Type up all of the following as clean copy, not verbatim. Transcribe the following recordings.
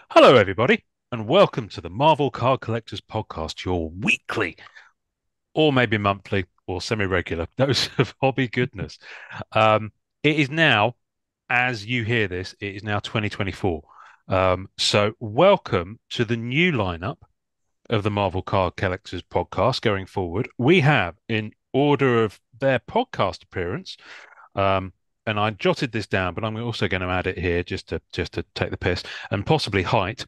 Hello, everybody, and welcome to the Marvel Card Collectors Podcast, your weekly or maybe monthly or semi-regular dose of hobby goodness. It is now, as you hear this, it is now 2024. So welcome to the new lineup of the Marvel Card Collectors Podcast going forward. We have, in order of their podcast appearance, um, and I jotted this down, but I'm also going to add it here just to take the piss and possibly height.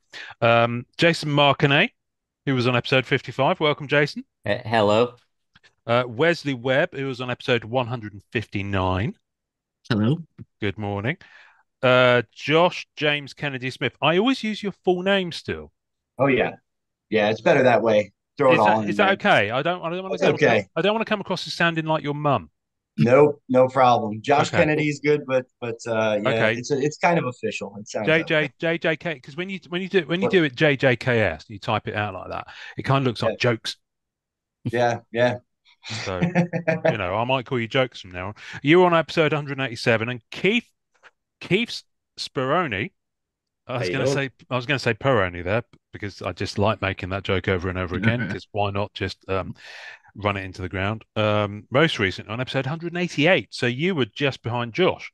Jason Martinet, who was on episode 55. Welcome, Jason. Hello. Wesley Webb, who was on episode 159. Hello. Good morning. Josh James Kennedy Smith. I always use your full name still. Oh yeah, yeah. It's better that way. Throw it Is all that in is that there. okay? I don't want It's to come across, okay. I don't want to come across as sounding like your mum. Nope, no problem. Josh Okay. Kennedy's good, but yeah, Okay. it's kind of official. It sounds okay. JJK, because when you do it JJKS, you type it out like that, it kind of looks Yeah, like jokes. yeah, yeah. So, I might call you jokes from now on. You're on episode 187, and Keith Speroni. How you doing? I was going to say Peroni there because I just like making that joke over and over again. Because why not just run it into the ground? Most recent on episode 188. So you were just behind Josh.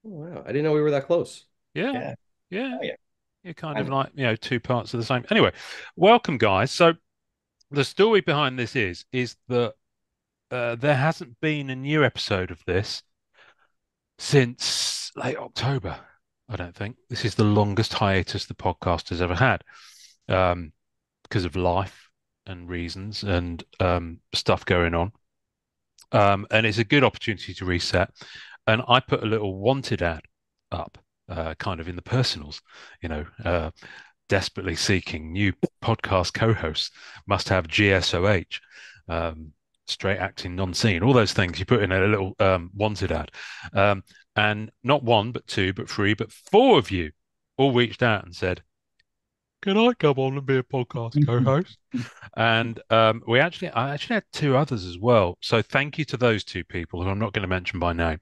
Oh, wow. I didn't know we were that close. Yeah, Yeah. yeah. Oh yeah. You're kind of I'm, like two parts of the same. Anyway, welcome, guys. So the story behind this is that there hasn't been a new episode of this since late October. I don't think this is the longest hiatus the podcast has ever had, because of life and reasons and stuff going on. And it's a good opportunity to reset. And I put a little wanted ad up, kind of in the personals, desperately seeking new podcast co-hosts, must have GSOH, straight acting non-seen, all those things you put in a little wanted ad. And not one, but two, but three, but four of you all reached out and said, "Can I come on and be a podcast co-host?" And I actually had two others as well. So thank you to those two people who I'm not going to mention by name.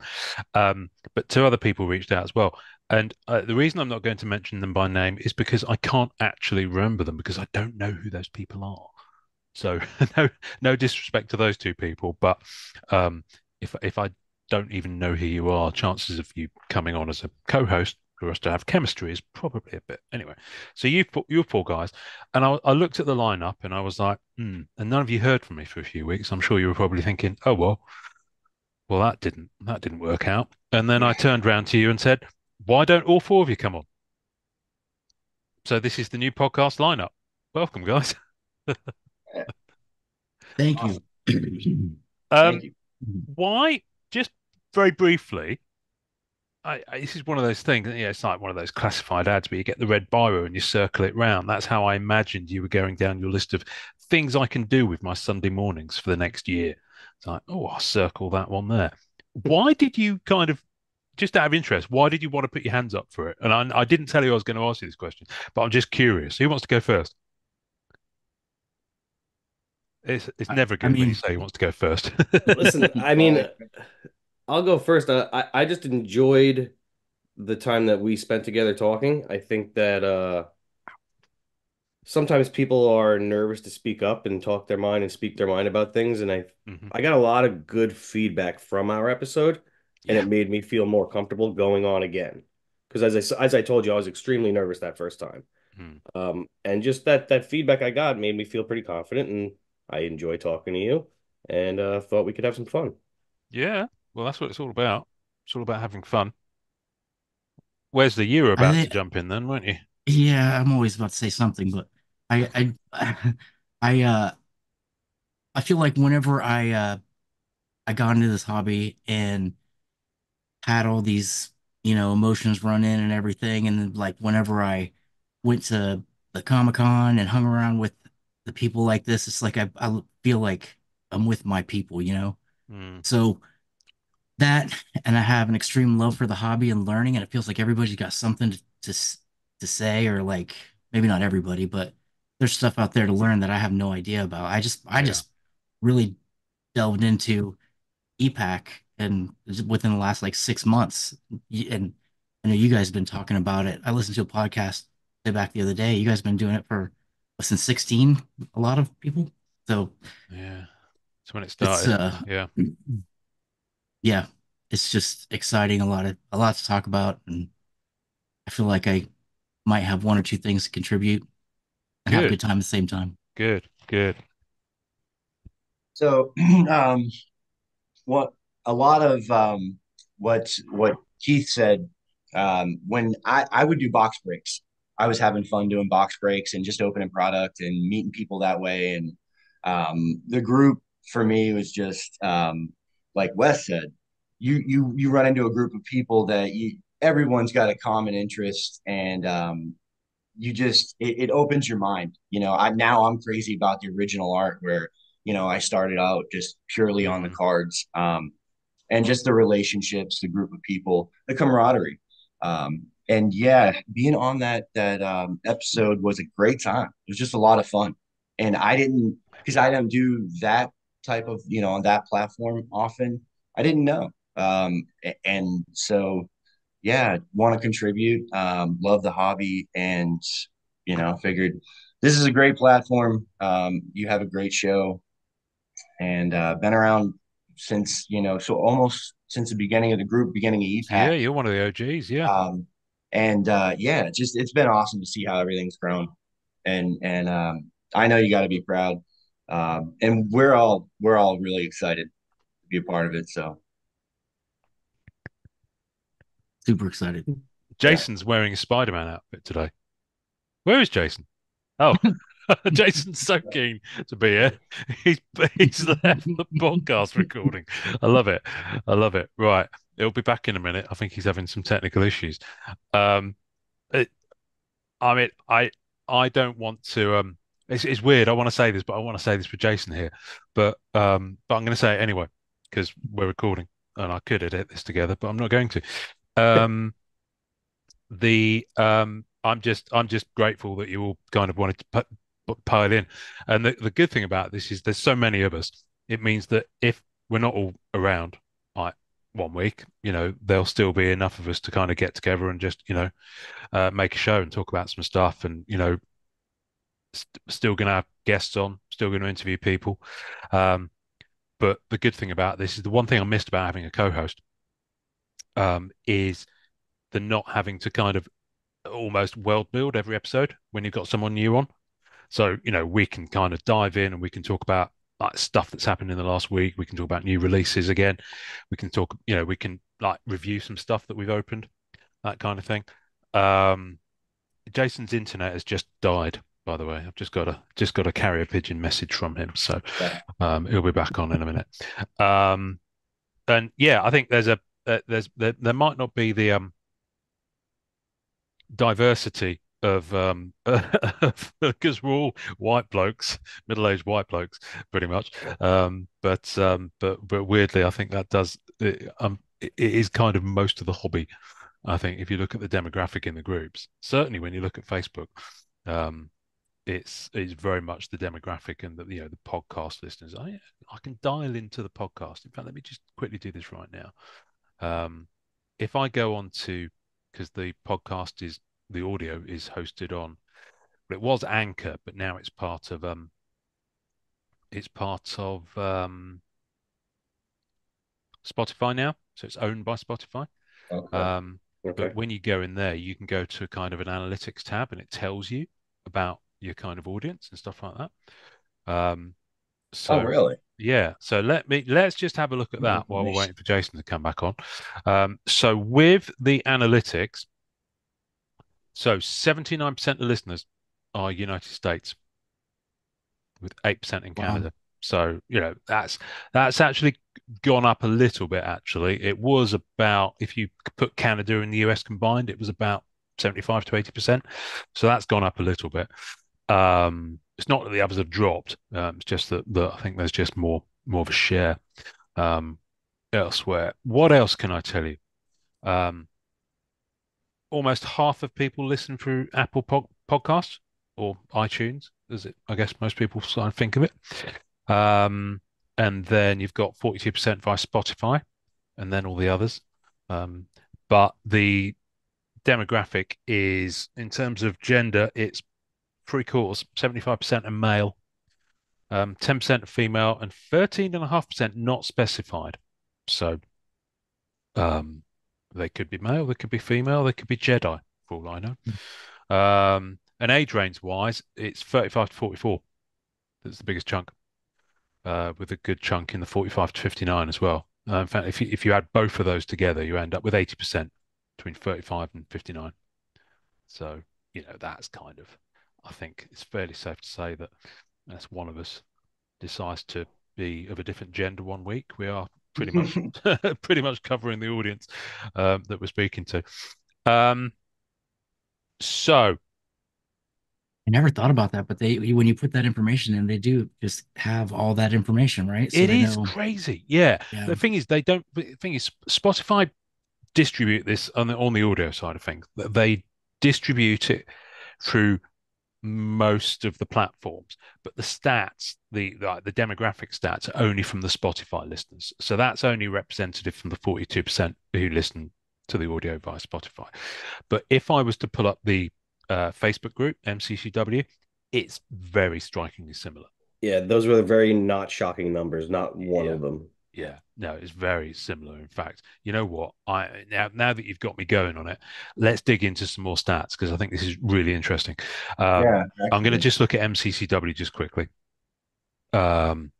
But two other people reached out as well. And the reason I'm not going to mention them by name is because I can't actually remember them because I don't know who those people are. So no disrespect to those two people, but if I don't even know who you are, chances of you coming on as a co-host for us to have chemistry is probably a bit anyway. So you four guys, and I looked at the lineup and I was like, and none of you heard from me for a few weeks. I'm sure you were probably thinking, oh well that didn't work out. And then I turned round to you and said, why don't all four of you come on? So this is the new podcast lineup. Welcome, guys. Thank awesome. you. Um, Thank you. why? Just very briefly. This is one of those things, it's like one of those classified ads where you get the red biro and you circle it round. That's how I imagined you were going down your list of things I can do with my Sunday mornings for the next year. It's like, oh, I'll circle that one there. Why did you kind of, just out of interest, why did you want to put your hands up for it? And I didn't tell you I was going to ask you this question, but I'm just curious. Who wants to go first? It's I, never I good when you mean, say who wants to go first. Listen, I mean, Well, I'll go first. I just enjoyed the time that we spent together talking. I think that sometimes people are nervous to speak up and talk their mind and speak their mind about things, and I Mhm. I got a lot of good feedback from our episode, and Yeah. it made me feel more comfortable going on again. Because as I told you, I was extremely nervous that first time. Mm. And just that feedback I got made me feel pretty confident, and I enjoy talking to you, and thought we could have some fun. Yeah. Well, that's what it's all about. It's all about having fun. Wesley, you were I about to think, jump in then, weren't you? yeah, I'm always about to say something, but I, I, I feel like whenever I got into this hobby and had all these, emotions run in and everything, and then like whenever I went to the Comic-Con and hung around with the people like this, it's like I feel like I'm with my people. Mm. So that, and I have an extreme love for the hobby and learning, and it feels like everybody's got something to say, or like maybe not everybody, but there's stuff out there to learn that I have no idea about. I Yeah. just really delved into EPAC and within the last like 6 months. And I know you guys have been talking about it. I listened to a podcast way back the other day. You guys have been doing it for since 16, a lot of people. So Yeah. That's when it it's started. Yeah. yeah, it's just exciting, a lot to talk about, and I feel like I might have one or two things to contribute and have a Good. good time at the same time. Good. Good. So, um, what a lot of what Keith said, when I would do box breaks, I was having fun doing box breaks and just opening product and meeting people that way. And the group for me was just like Wes said, you run into a group of people that everyone's got a common interest, and you just it opens your mind. I'm crazy about the original art where I started out just purely on the Mm. cards, and just the relationships, the group of people, the camaraderie. And yeah, being on that episode was a great time. It was just a lot of fun, and I didn't because I don't do that type of on that platform often. I didn't know, and so yeah, want to contribute. Love the hobby, and figured this is a great platform. You have a great show, and been around since so almost since the beginning of the group, beginning of Yeah, EPAC. you're one of the OGs. Yeah. And yeah, it's been awesome to see how everything's grown, and I know you got to be proud, and we're all really excited to be a part of it. So Super excited. yeah, Jason's wearing a Spider-Man outfit today. Where is Jason? Oh, Jason's so keen to be here. He's he's left the podcast recording. I love it. I love it. Right. It'll be back in a minute. I think he's having some technical issues. Um, it, I mean, I don't want to it's weird. I want to say this, but I want to say this for Jason here. But I'm going to say it anyway because we're recording and I could edit this together, but I'm not going to. Um, the I'm just grateful that you all kind of wanted to pile in. And the good thing about this is there's so many of us. It means that if we're not all around like one week, there'll still be enough of us to kind of get together and just, make a show and talk about some stuff and, still going to have guests on, still going to interview people. Um, but the good thing about this is the one thing I missed about having a co-host, is the not having to kind of almost world build every episode when you've got someone new on. So, we can kind of dive in and we can talk about like stuff that's happened in the last week. We can talk about new releases again. We can talk, we can like review some stuff that we've opened, that kind of thing. Um, Jason's internet has just died, by the way. I've just got a carrier pigeon message from him. So yeah. he'll be back on in a minute. Um, and yeah, I think there might not be the diversity of because we're all white blokes, middle-aged white blokes, pretty much. But weirdly, I think that it is kind of most of the hobby. I think if you look at the demographic in the groups, certainly when you look at Facebook, um, it's very much the demographic and the podcast listeners. I can dial into the podcast. In fact, let me just quickly do this right now. If I go on to, because the audio is hosted on, well, it was Anchor, but now it's part of Spotify now, so it's owned by Spotify. Okay. Um, Okay. but when you go in there, you can go to kind of an analytics tab, and it tells you about your kind of audience and stuff like that. Oh, So really? yeah, so let's just have a look at New that while we're information. waiting for Jason to come back on. So with the analytics, so 79% of listeners are United States, with 8% in Wow. Canada. So, that's actually gone up a little bit, actually. It was about, if you put Canada and the US combined, it was about 75 to 80%. So that's gone up a little bit. It's not that the others have dropped. It's just that I think there's just more of a share. Um, elsewhere. What else can I tell you? Um, Almost half of people listen through Apple Podcasts or iTunes, as it, I guess most people sort of think of it. Um, and then you've got 42% via Spotify, and then all the others. Um, but the demographic is, in terms of gender, it's three quarters, 75% are male, 10% are female, and 13.5% not specified. So um, they could be male, they could be female, they could be Jedi, for all I know. And age range wise, it's 35 to 44. That's the biggest chunk, with a good chunk in the 45 to 59 as well. In fact, if you add both of those together, you end up with 80% between 35 and 59. So, that's kind of, I think it's fairly safe to say that unless one of us decides to be of a different gender one week, we are pretty much pretty much covering the audience that we're speaking to. Um, so I never thought about that, but when you put that information in, they do just have all that information, right? So it they is know, crazy. Yeah. yeah. The thing is, they don't. The thing is, Spotify distribute this on the audio side of things. They distribute it through most of the platforms, but the stats, the demographic stats, are only from the Spotify listeners. So that's only representative from the 42% who listen to the audio via Spotify. But if I was to pull up the Facebook group MCCW, it's very strikingly similar. Yeah, those were very not shocking numbers, not one Yeah. of them. Yeah, no, it's very similar. In fact, you know what? Now that you've got me going on it, let's dig into some more stats because I think this is really interesting. Yeah, I'm going to actually. just look at MCCW just quickly, um,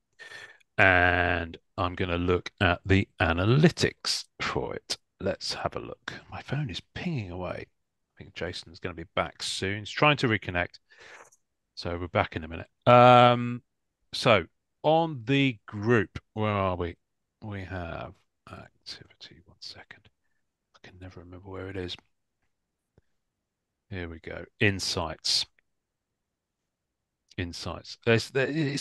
and I'm going to look at the analytics for it. Let's have a look. My phone is pinging away. I think Jason's going to be back soon. He's trying to reconnect, so we're back in a minute. So on the group, where are we? We have activity. One second. I can never remember where it is. Here we go. Insights. Insights. There's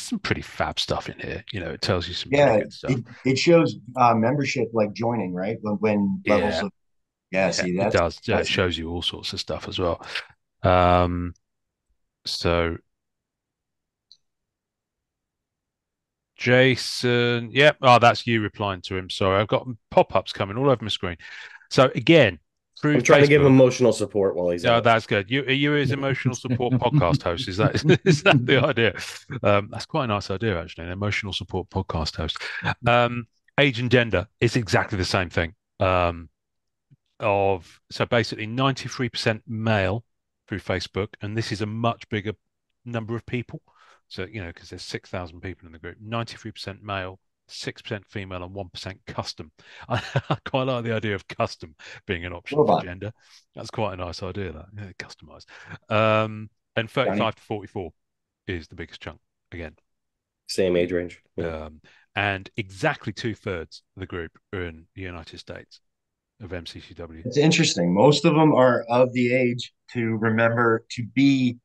some pretty fab stuff in here. It tells you some pretty Yeah, good stuff. it shows membership like joining, right? When levels Yeah, of yeah, yeah, see it does. It that's shows you all sorts of stuff as well. Um, so Jason, yep. Oh, that's you replying to him. Sorry, I've got pop-ups coming all over my screen. So again, through I'm trying to give Facebook. emotional support while he's Oh, out. that's good. Are you his emotional support podcast host? Is that is that the idea? That's quite a nice idea, actually. An emotional support podcast host. Um, Age and gender is exactly the same thing. So basically 93% male through Facebook, and this is a much bigger number of people. So, because there's 6,000 people in the group, 93% male, 6% female, and 1% custom. I quite like the idea of custom being an option for robot, gender. That's quite a nice idea, that. Yeah, customized. And Johnny. 35 to 44 is the biggest chunk again. Same age range. Yeah. And exactly two-thirds of the group are in the United States of MCCW. It's interesting. Most of them are of the age to remember to be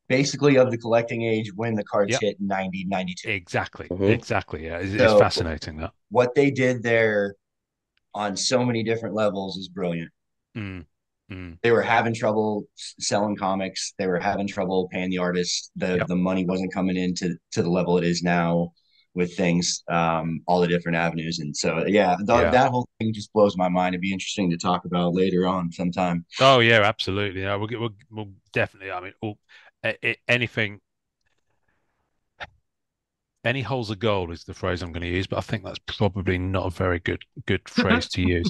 basically of the collecting age when the cards Yep. hit 90, 92. Exactly. Mhm. Exactly. Yeah. It's So fascinating that. what they did there on so many different levels is brilliant. Mm, mm. They were having trouble selling comics. They were having trouble paying the artists. The Yep. the money wasn't coming in to the level it is now with things, all the different avenues. And so, yeah, Yeah. that whole thing just blows my mind. It'd be interesting to talk about later on sometime. Oh, yeah, absolutely. Yeah, we'll definitely, I mean, anything, any holes of gold is the phrase I'm going to use, but I think that's probably not a very good phrase to use.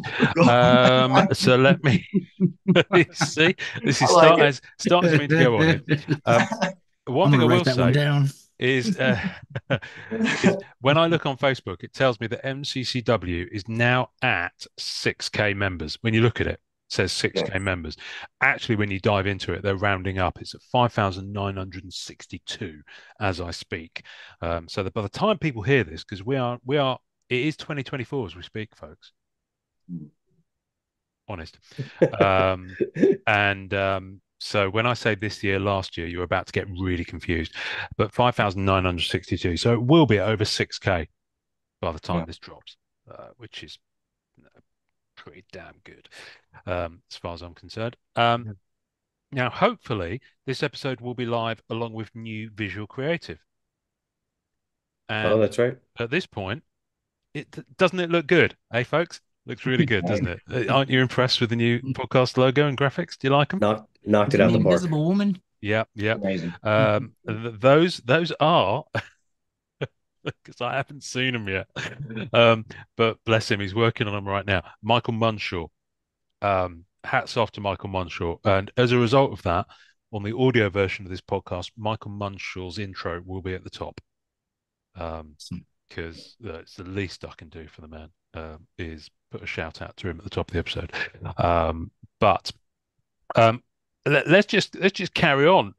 So let me see. This is I like starting to mean to go on here. Um, One I'm thing gonna I write will that one say down. is is when I look on Facebook, it tells me that MCCW is now at 6K members. When you look at it, it says it. 6K members. Actually, when you dive into it, they're rounding up. It's at 5,962 as I speak. So that by the time people hear this, because it is 2024 as we speak, folks. Honest. Um, and so when I say this year, last year, you're about to get really confused. But 5,962. So it will be over 6K by the time Yeah. this drops. which is pretty damn good, as far as I'm concerned. Yeah. Now, hopefully, this episode will be live along with new visual creative. Oh, And that's right. at this point, doesn't it look good, eh, folks? Looks really good, doesn't Right. it? Aren't you impressed with the new podcast logo and graphics? Do you like them? Knocked it And out the the park. Invisible Woman. Yeah, yeah. Amazing. Those are because I haven't seen them yet. But bless him, he's working on them right now. Michael Munshaw. Hats off to Michael Munshaw. And as a result of that, on the audio version of this podcast, Michael Munshaw's intro will be at the top. Because it's the least I can do for the man, is put a shout out to him at the top of the episode. But let's just carry on.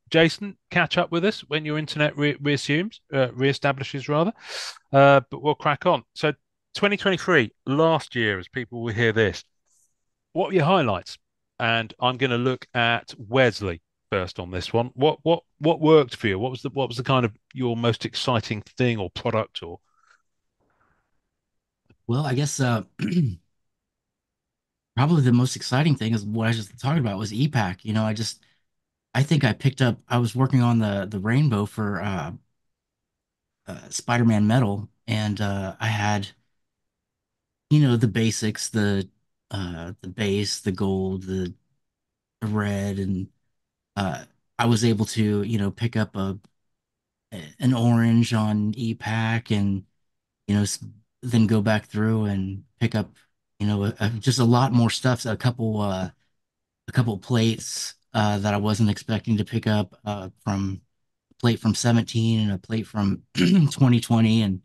Jason, catch up with us when your internet reestablishes rather. But we'll crack on. So 2023, last year, as people will hear this, what were your highlights? And I'm going to look at Wesley first on this one. What worked for you? What was the kind of your most exciting thing or product or Well, I guess probably the most exciting thing is what I was just talking about was EPAC. I think I picked up. I was working on the rainbow for Spider-Man Metal, and I had the basics, the base, the gold, the red, and I was able to pick up an orange on EPAC, and you know s- then go back through and pick up just a lot more stuff. A couple plates that I wasn't expecting to pick up from a plate from 17 and a plate from 2020. And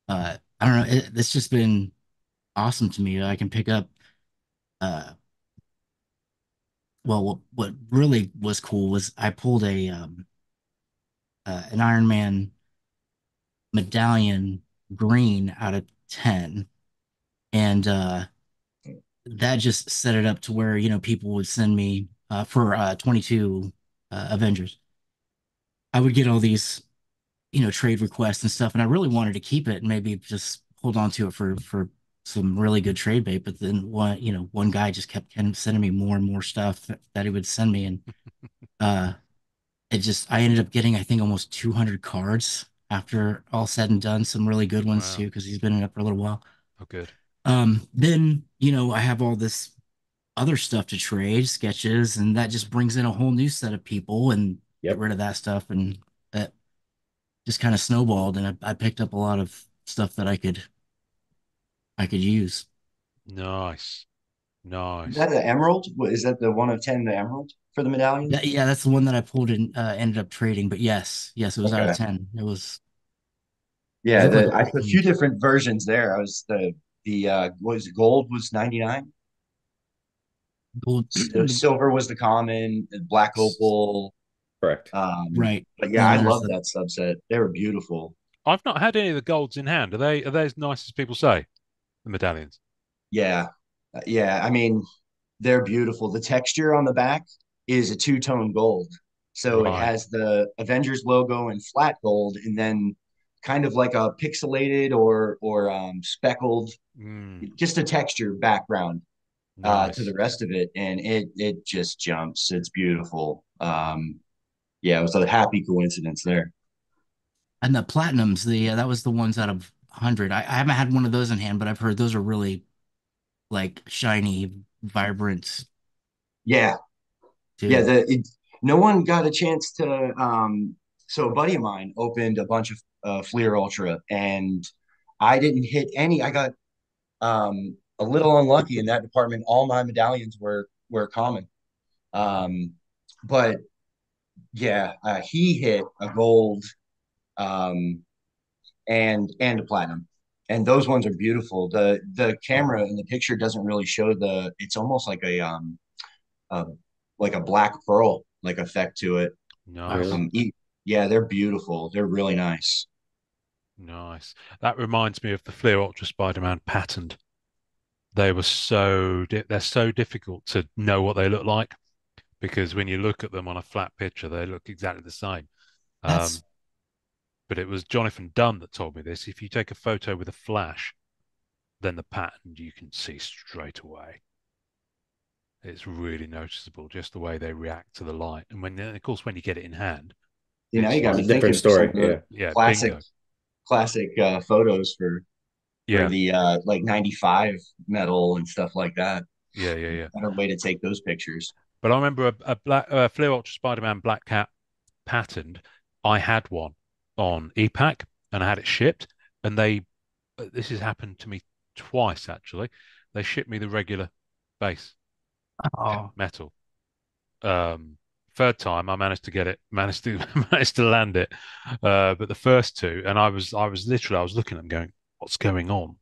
I don't know, it's just been awesome to me. I can pick up, uh, well, what really was cool was I pulled an Iron Man medallion green out of 10. And that just set it up to where, people would send me for 22 Avengers. I would get all these trade requests and stuff, and I really wanted to keep it and maybe just hold on to it for some really good trade bait. But then one guy just kept sending me more and more stuff that he would send me, and uh, I ended up getting I think almost 200 cards after all said and done. Some really good ones too wow? because he's been in it for a little while. Oh, good. Then I have all this other stuff to trade, sketches, and that just brings in a whole new set of people and get Yep. rid of that stuff, and that just kind of snowballed, and I picked up a lot of stuff that I could use. Nice, Is nice. that the emerald? Is that the one of 10, the emerald for the medallion? Yeah, that's the one that I pulled and ended up trading. But yes, it was out of Okay. 10. It was it Yeah, looked like a I lot have of a few fun. different versions there. I was the what was it, gold was 99. Gold, Silver was the common, black opal. Correct. right? But yeah, Then I there's love the that subset. They were beautiful. I've not had any of the golds in hand. Are they as nice as people say? The medallions. Yeah. Yeah. I mean, they're beautiful. The texture on the back is a two-tone gold. So it Right. has the Avengers logo in flat gold and then kind of like a pixelated or speckled, Mm, just a texture background to the nice. rest of it. And it just jumps. It's beautiful. Yeah, it was a happy coincidence there. and the platinums. The That was the ones out of 100. I haven't had one of those in hand, but I've heard those are really like shiny, vibrant Yeah. Yeah, too. no one got a chance to. So a buddy of mine opened a bunch of Fleer Ultra, and I didn't hit any. I got a little unlucky in that department. All my medallions were common, Mm, um, but yeah, he hit a gold um, and a platinum, and those ones are beautiful. The camera in the picture doesn't really show the. It's almost uh, like a black pearl like effect to it. nice. Really? Yeah, they're beautiful. They're really nice. Nice. That reminds me of the Fleer Ultra Spider-Man patterned. They're so difficult to know what they look like because when you look at them on a flat picture, they look exactly the same. That's Um, but it was Jonathan Dunn that told me this. If you take a photo with a flash then the pattern you can see straight away. It's really noticeable just the way they react to the light. And when, of course, when you get it in hand, Now it's you got It's like, a me different thinking of some story. of the Yeah. yeah, classic bingo. classic photos for Yeah, the like 95 metal and stuff like that. yeah, yeah, yeah. Better way to take those pictures. But I remember a black Fleer Ultra Spider-Man Black Cat patterned. I had one on EPAC and I had it shipped, and this has happened to me twice actually. They shipped me the regular base Oh, metal. Um, Third time I managed to get it, managed to managed to land it. But the first two, and I was looking at them going, what's going on?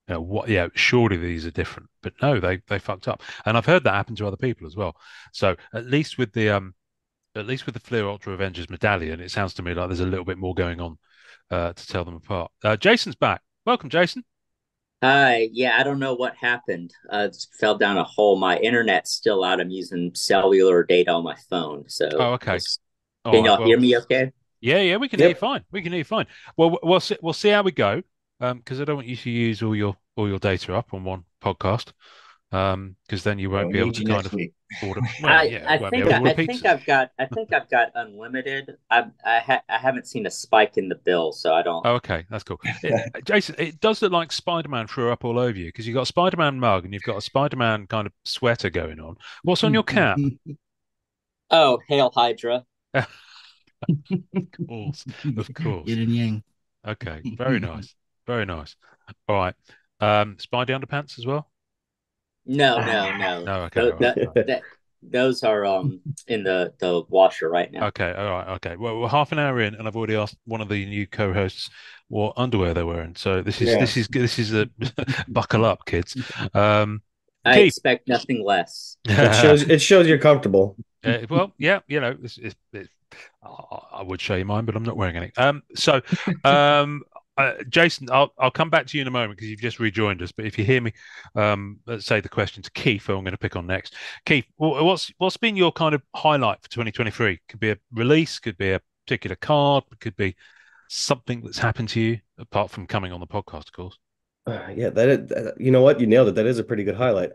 What? Yeah, surely these are different. But no, they fucked up, and I've heard that happen to other people as well. So at least with the Fleer Ultra Avengers medallion, it sounds to me like there's a little bit more going on to tell them apart. Jason's back. Welcome, Jason. Hi, yeah, I don't know what happened. Just fell down a hole. My internet's still out. I'm using cellular data on my phone. Oh, So okay. All can right. y'all hear Well, me okay? yeah, yeah, we can hear you Yep. fine. We can hear you fine. Well, we'll see how we go. Because I don't want you to use all your data up on one podcast. Because then you Yeah, won't we be able need to you kind next of week. order. Well, yeah, I won't be think able to order pizzas. I think I've got unlimited. I haven't seen a spike in the bill, so I don't. Oh, okay, that's cool. Jason, it does look like Spider-Man threw up all over you because you've got a Spider-Man mug and you've got a Spider-Man kind of sweater going on. What's on your cap? Oh, hail Hydra. Of course, of course. yin and yang. Okay, very nice, very nice. All right, Spidey underpants as well. No, no, Ah, no. No, okay, Th all right, that that those are in the washer right now. okay, all right, okay. Well, we're half an hour in, and I've already asked one of the new co-hosts what underwear they're wearing. So yeah. this is a buckle up, kids. Um, I Keith. expect nothing less. It shows you're comfortable. Well, yeah, I would show you mine, but I'm not wearing any. Um, Jason, I'll come back to you in a moment because you've just rejoined us. But if you hear me, let's say the question to Keith, who I'm going to pick on next. Keith, what's been your kind of highlight for 2023? Could be a release, could be a particular card, could be something that's happened to you apart from coming on the podcast, of course. Yeah, you know what? You nailed it. That is a pretty good highlight.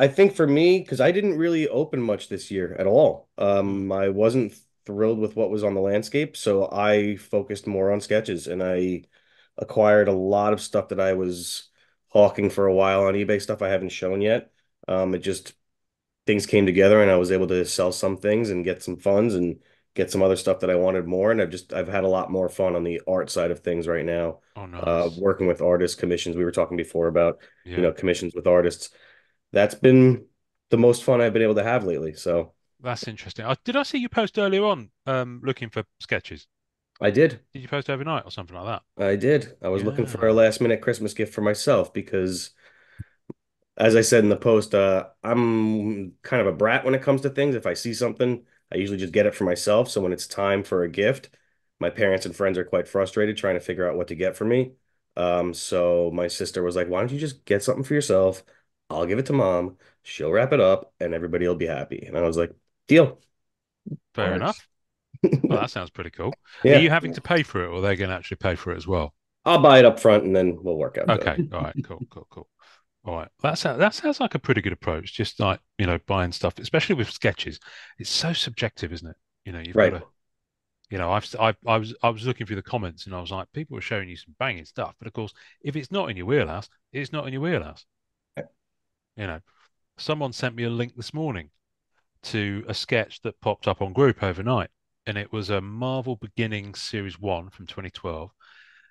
I think for me, because I didn't really open much this year at all. Mm. I wasn't thrilled with what was on the landscape, so I focused more on sketches and I acquired a lot of stuff that I was hawking for a while on eBay, stuff I haven't shown yet. It just things came together and I was able to sell some things and get some funds and get some other stuff that I wanted more. And I've had a lot more fun on the art side of things right now. Oh, nice. Working with artists, commissions. We were talking before about, Yeah, commissions with artists. That's been the most fun I've been able to have lately. So that's interesting. Did I see you post earlier on, looking for sketches? I did. Did you post overnight or something like that? I did. I was looking for a Yeah. last minute Christmas gift for myself because as I said in the post, I'm kind of a brat when it comes to things. If I see something, I usually just get it for myself. So when it's time for a gift, my parents and friends are quite frustrated trying to figure out what to get for me. So my sister was like, "Why don't you just get something for yourself? I'll give it to mom. She'll wrap it up, and everybody will be happy." And I was like, "Deal." Fair Works. enough. Well, that sounds pretty cool. Are you Yeah, having to pay for it, or are they going to actually pay for it as well? I'll buy it up front, and then we'll work out good. Okay. All right. Cool. Cool. Cool. All right. That sounds like a pretty good approach. Just like, buying stuff, especially with sketches. It's so subjective, isn't it? You've got Right. to, I was looking through the comments and I was like, people were showing you some banging stuff. But of course, if it's not in your wheelhouse, it's not in your wheelhouse. You know, someone sent me a link this morning to a sketch that popped up on group overnight. And it was a Marvel Beginnings Series 1 from 2012.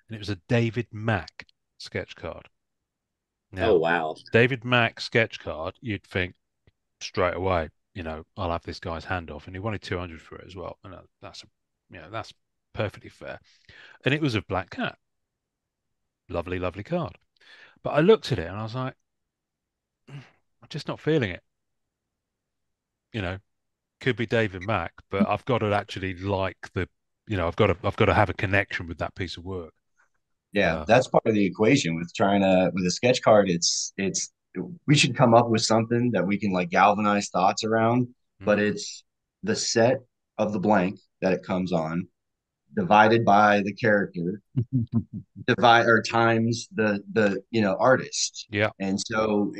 And it was a David Mack sketch card. Oh Now, wow. David Mack sketch card, you'd think straight away, I'll have this guy's hand off. And he wanted 200 for it as well. And that's perfectly fair. And it was a Black Cat. Lovely, lovely card. But I looked at it and I was like, I'm just not feeling it. You know, could be David Mack, but I've got to actually like I've got to have a connection with that piece of work. Yeah, Uh, that's part of the equation with trying to with a sketch card. It's we should come up with something that we can like galvanize thoughts around, but mm, it's the set of the blank that it comes on, divided by the character, divide or times the artist. Yeah. And so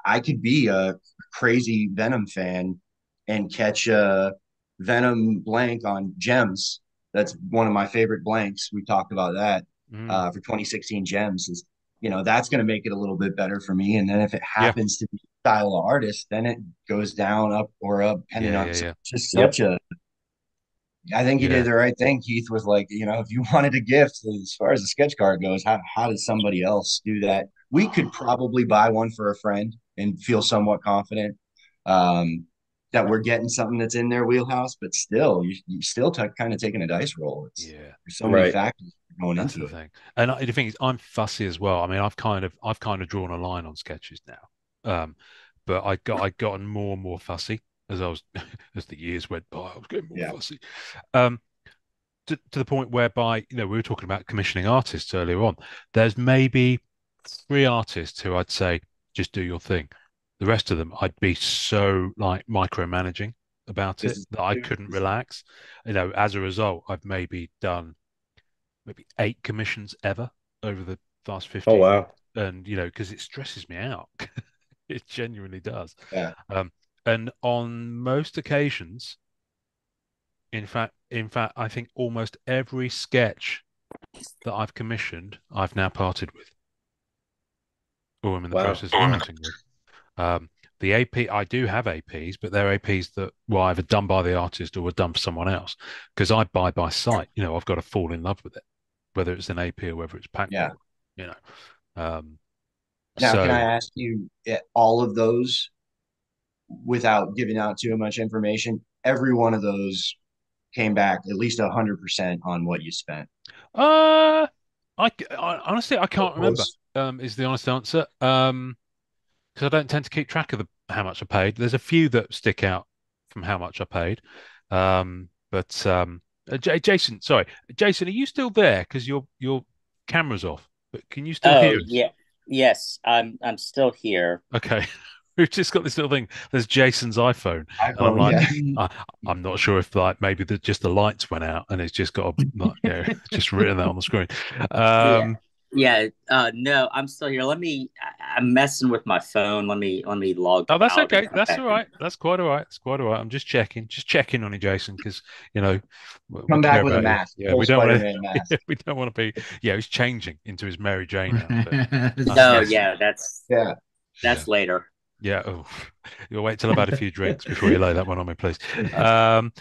I could be a crazy Venom fan and catch a Venom blank on Gems. That's one of my favorite blanks. We talked about that Mm. for 2016 Gems. Is that's going to make it a little bit better for me. And then if it Yeah. happens to be style of artist, then it goes down, up or up, depending Yeah. on Yeah. Yeah. just Yep. such a. I think you did Yeah. the right thing, Keith. Was like, if you wanted a gift, as far as the sketch card goes, how does somebody else do that? We could probably buy one for a friend and feel somewhat confident um, that we're getting something that's in their wheelhouse. But still, you still kind of taking a dice roll. Yeah. There's so many Right. factors going That's the into it. thing. And the thing is, I'm fussy as well. I mean, I've kind of drawn a line on sketches now. But I gotten more and more fussy as I was as the years went by. I was getting more Yeah, fussy. Um, to the point whereby, we were talking about commissioning artists earlier on. There's maybe three artists who I'd say just do your thing. The rest of them, I'd be so like micromanaging about this it is that I couldn't relax. As a result, I've maybe done maybe 8 commissions ever over the past Oh 15 years. wow. And, because it stresses me out. It genuinely does. yeah. Um, and on most occasions, in fact, I think almost every sketch that I've commissioned, I've now parted with, or I'm in the Wow. process of parting with. Um, the AP, I do have APs, but they're APs that were either done by the artist or were done for someone else. Because I buy by sight, I've got to fall in love with it, whether it's an AP or whether it's pack Yeah. work, you know. Um, Now, can I so, ask you all of those without giving out too much information? Every one of those came back at least 100% on what you spent. uh, I honestly I Or can't remember. close. Is the honest answer. Because I don't tend to keep track of how much I paid. There's a few that stick out from how much I paid. But Jason, sorry, Jason, are you still there? Because your camera's off, but can you still Oh hear us? yeah, yes, I'm still here. Okay. We've just got this little thing. There's Jason's iPhone, and I'm iPhone, like, yeah. I, I'm not sure if like maybe just the lights went out and it's just got just written that on the screen. Yeah, Um, yeah. No, I'm still here. I'm messing with my phone. Let me log Oh, that's out and okay. come That's all back in. right. That's quite all right. It's quite all right. I'm just checking on you, Jason, because you know we Come care back with a about you. mask, Yeah, full we don't want Spider-Man to. mask. We don't want to be. Yeah, he's changing into his Mary Jane outfit. No, Um, Yes. yeah, that's Yeah. yeah, that's later. yeah. Oh, you'll wait till I've had a few drinks before you lay that one on me, please. Um,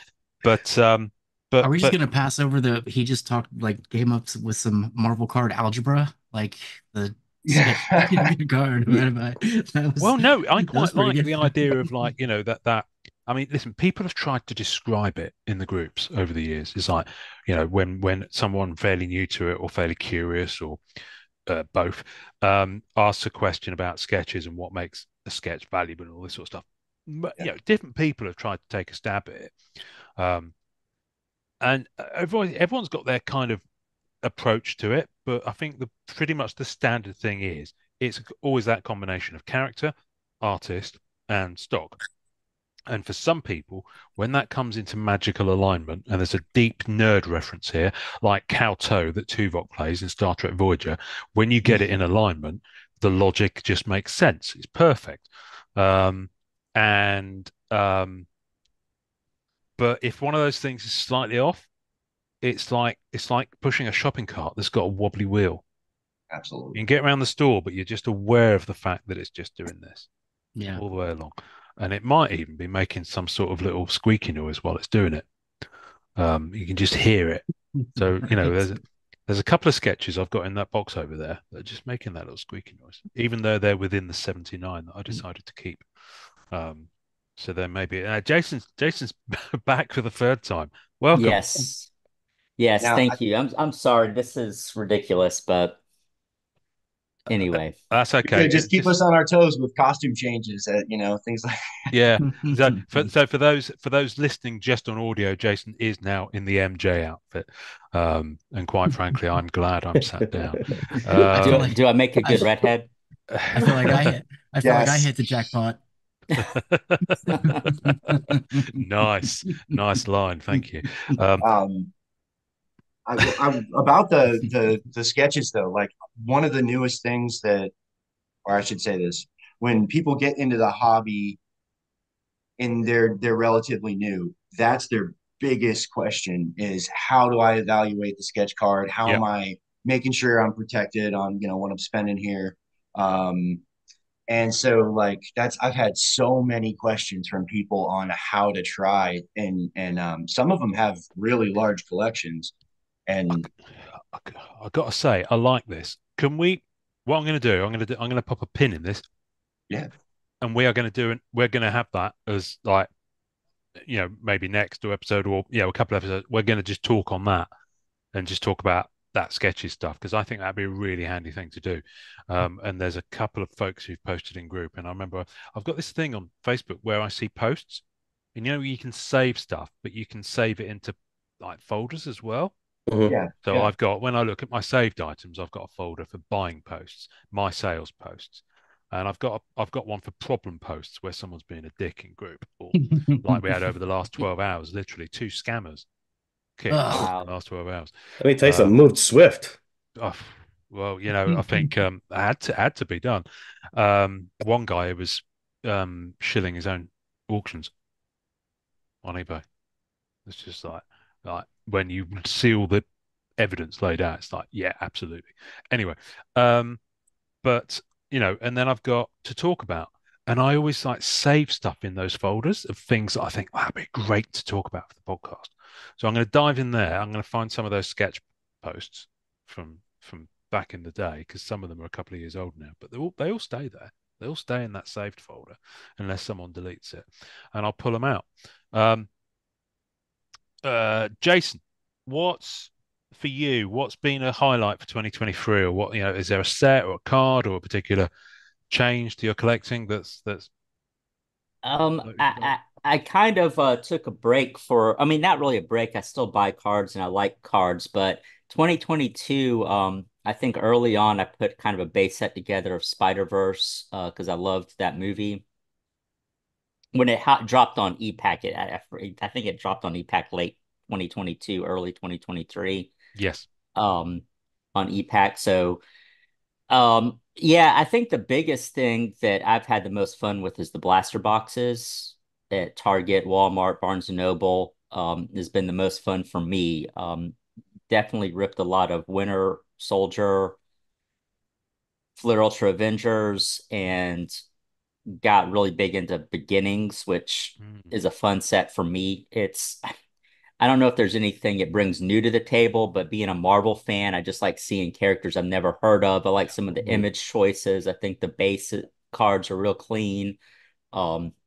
but Are we just but gonna pass over he just talked like came up with some Marvel card algebra, like the sketch Yeah. card. y- That was well, no, I that was quite pretty like the good. idea of like that. I mean, listen, people have tried to describe it in the groups over the years. It's like, when someone fairly new to it or fairly curious or both, asks a question about sketches and what makes a sketch valuable and all this sort of stuff. But, different people have tried to take a stab at it. Um, and everyone's got their kind of approach to it, but I think the pretty much the standard thing is it's always that combination of character, artist, and stock. And for some people, when that comes into magical alignment, and there's a deep nerd reference here, like Kowtow that Tuvok plays in Star Trek Voyager, when you get it in alignment, the logic just makes sense. It's perfect. Um, and but if one of those things is slightly off, it's like pushing a shopping cart that's got a wobbly wheel. You Absolutely. can get around the store, but you're just aware of the fact that it's just doing this Yeah. all the way along. And it might even be making some sort of little squeaky noise while it's doing it. You can just hear it. So, Right. there's a couple of sketches I've got in that box over there that are just making that little squeaky noise, even though they're within the 79 that I decided to keep. Um, so there may be Jason's back for the third time. Welcome. Yes, yes. Now, Thank you. I'm sorry. This is ridiculous, but anyway. That's you're going okay. to just keep us on our toes with costume changes, things like. Yeah. So for those listening just on audio, Jason is now in the MJ outfit, and quite frankly, I'm glad I'm sat down. I feel Do Um, like do I make a I, good redhead? I feel like I feel like I Yes. hit the jackpot. nice, nice line. Thank you. Um, Um, I about the sketches though, like one of the newest things that, or I should say this, when people get into the hobby and they're relatively new, that's their biggest question is how do I evaluate the sketch card? How Yep. am I making sure I'm protected on, what I'm spending here? And so like that's I've had so many questions from people on how to try and some of them have really large collections I, and I, I got to say, I like this. Can we? What I'm going to do, I'm going to pop a pin in this, yeah, and we are going to do it. We're going to have that as like, maybe next episode or a couple of episodes. We're going to just talk on that and just talk about that sketchy stuff because I think that'd be a really handy thing to do. And there's a couple of folks who've posted in group, and I remember I've got this thing on Facebook where I see posts, and you can save stuff, but you can save it into like folders as well. Mhm. yeah, So yeah. I've got, when I look at my saved items, I've got a folder for buying posts, my sales posts, and I've got one for problem posts where someone's being a dick in group, or like we had over the last 12 hours, literally two scammers kicked off in Ugh. the last 12 hours. Let me tell you something. Um, Moved swift. oh, well, I think it had to be done. One guy was shilling his own auctions on eBay. It's just like when you see all the evidence laid out, it's like, yeah, absolutely. Anyway, um, but and then I've got to talk about, and I always like save stuff in those folders of things that I think that'd be great to talk about for the podcast. So I'm going to dive in there. I'm going to find some of those sketch posts from back in the day because some of them are a couple of years old now, but they all stay there. They all stay in that saved folder unless someone deletes it, and I'll pull them out. Um, Jason, what's for you? What's been a highlight for 2023, or what, is there a set or a card or a particular change to your collecting that's Um, floated your boat? I, I, I kind of took a break I mean, not really a break. I still buy cards and I like cards, but 2022, I think early on I put kind of a base set together of Spider-Verse because I loved that movie. When it dropped on EPAC, I think it dropped on EPAC late 2022, early 2023, Yes. um, on EPAC. So yeah, I think the biggest thing that I've had the most fun with is the blaster boxes at Target, Walmart, Barnes and Noble. Has been the most fun for me. Definitely ripped a lot of Winter Soldier, Fleer Ultra Avengers, and got really big into Beginnings, which Mm. is a fun set for me. I don't know if there's anything it brings new to the table, but being a Marvel fan, I just like seeing characters I've never heard of. I like some of the Mhm. image choices. I think the base cards are real clean.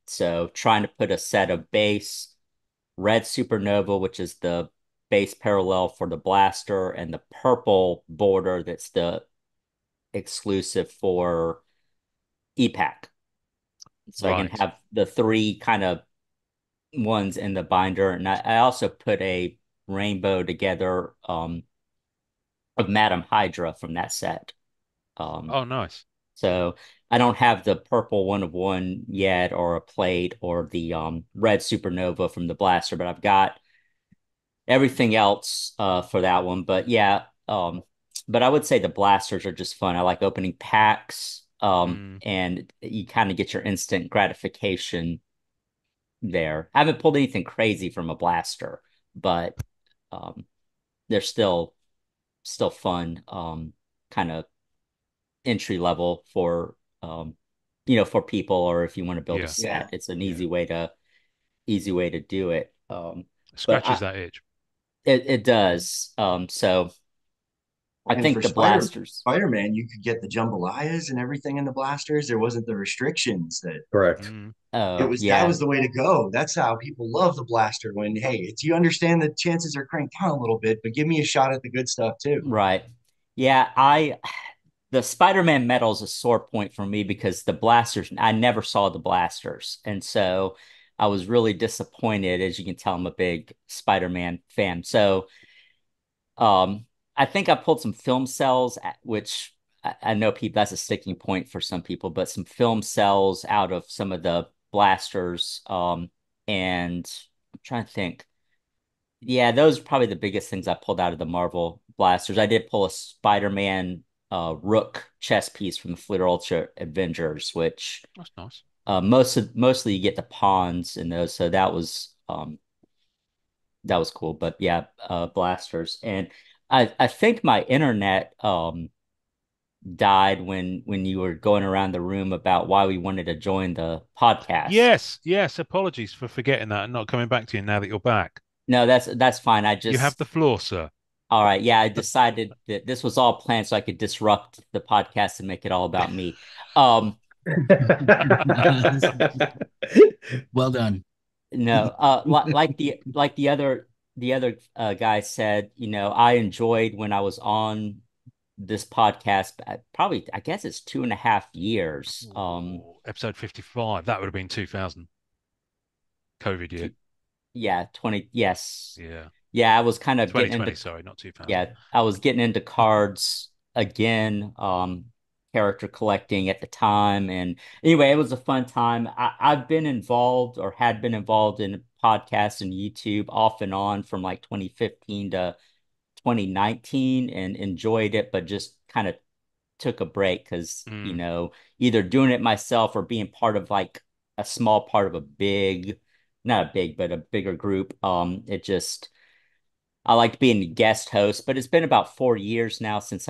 So trying to put a set of base red supernova, which is the base parallel for the blaster, and the purple border that's the exclusive for EPAC. So I can Right. have the three kind of ones in the binder. And I also put a rainbow together of Madam Hydra from that set. Um, Oh, nice. so I don't have the purple one of one yet, or a plate, or the red supernova from the blaster, but I've got everything else for that one. But yeah, but I would say the blasters are just fun. I like opening packs, Mm. and you kind of get your instant gratification there. I haven't pulled anything crazy from a blaster, but um, they're still fun, kind of entry level for for people, or if you want to build a Yeah. Yeah, set, it's an yeah. easy way to do it. But Scratches that itch. it does. So I And think for the blasters, Spider-Man, you could get the jambalayas and everything in the blasters. There wasn't the restrictions that Correct. Mm. it oh was that yeah, was the way to go. That's how people love the blaster when, hey, it's you understand the chances are cranked down a little bit, but give me a shot at the good stuff too. right. Yeah, I the Spider-Man medal is a sore point for me because the blasters, I never saw the blasters. And so I was really disappointed. As you can tell, I'm a big Spider-Man fan. So um, I think I pulled some film cells, which I know people, that's a sticking point for some people, but some film cells out of some of the blasters. And I'm trying to think. Yeah, those are probably the biggest things I pulled out of the Marvel blasters. I did pull a Spider-Man Rook chess piece from the Fleer Ultra Avengers, which That's nice. mostly you get the pawns in those, so that was cool. But yeah, blasters. And I think my internet died when you were going around the room about why we wanted to join the podcast. Yes, yes. Apologies for forgetting that and not coming back to you now that you're back. No, that's fine. I You have the just floor, sir. All right, yeah, I decided that this was all planned so I could disrupt the podcast and make it all about me. Um, Well done. no, like the other guy said, I enjoyed when I was on this podcast. Probably, I guess it's 2.5 years. Ooh, episode 55. That would have been 2000 COVID year. Yeah, 20. Yes, Yeah. yeah, I was kind of getting 2020, into sorry, not 2000. yeah, I was getting into cards again, character collecting at the time. And anyway, it was a fun time. I've been involved or had been involved in podcasts and YouTube off and on from like 2015 to 2019 and enjoyed it, but just kind of took a break because, Mm, either doing it myself or being part of like a small part of a big, not a big, but a bigger group. It just I liked being a guest host, but it's been about 4 years now since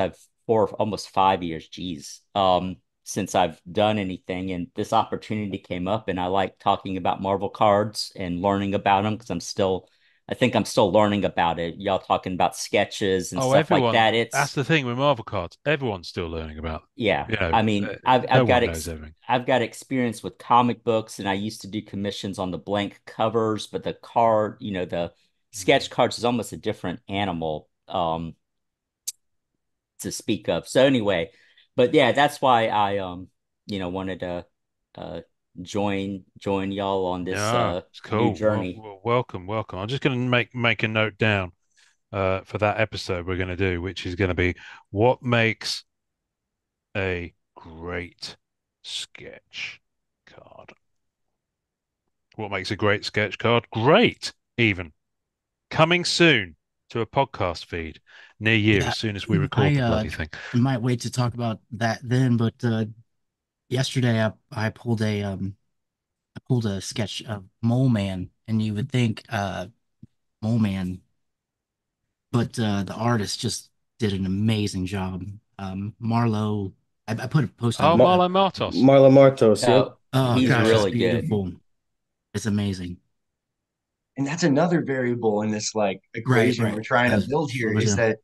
almost 5 years, geez, since I've done anything. And this opportunity came up, and I like talking about Marvel cards and learning about them because I think I'm still learning about it. Y'all talking about sketches and oh, stuff like everyone. that. That's the thing with Marvel cards. Everyone's still learning about. Yeah. You know, I mean, no one knows everything. I've got experience with comic books, and I used to do commissions on the blank covers, but the card, the Mm. sketch cards is almost a different animal to speak of. So anyway, but yeah, that's why I wanted to uh join y'all on this No, it's new cool. journey. Welcome, welcome. I'm just going to make a note down for that episode we're going to do, which is going to be what makes a great sketch card. What makes a great sketch card? Great, even. Coming soon to a podcast feed near you Yeah, as soon as we record I the bloody thing. might wait to talk about that then, but yesterday I pulled a sketch of Mole Man, and you would think Mole Man, but the artist just did an amazing job. Marlo, I put a post on Oh, it. Ma Marlo Martos. Marla Martos, yep. Oh, Oh he's gosh, it's really good. beautiful. It's amazing. And that's another variable in this like Right, equation right. we're trying to That's build what here was is that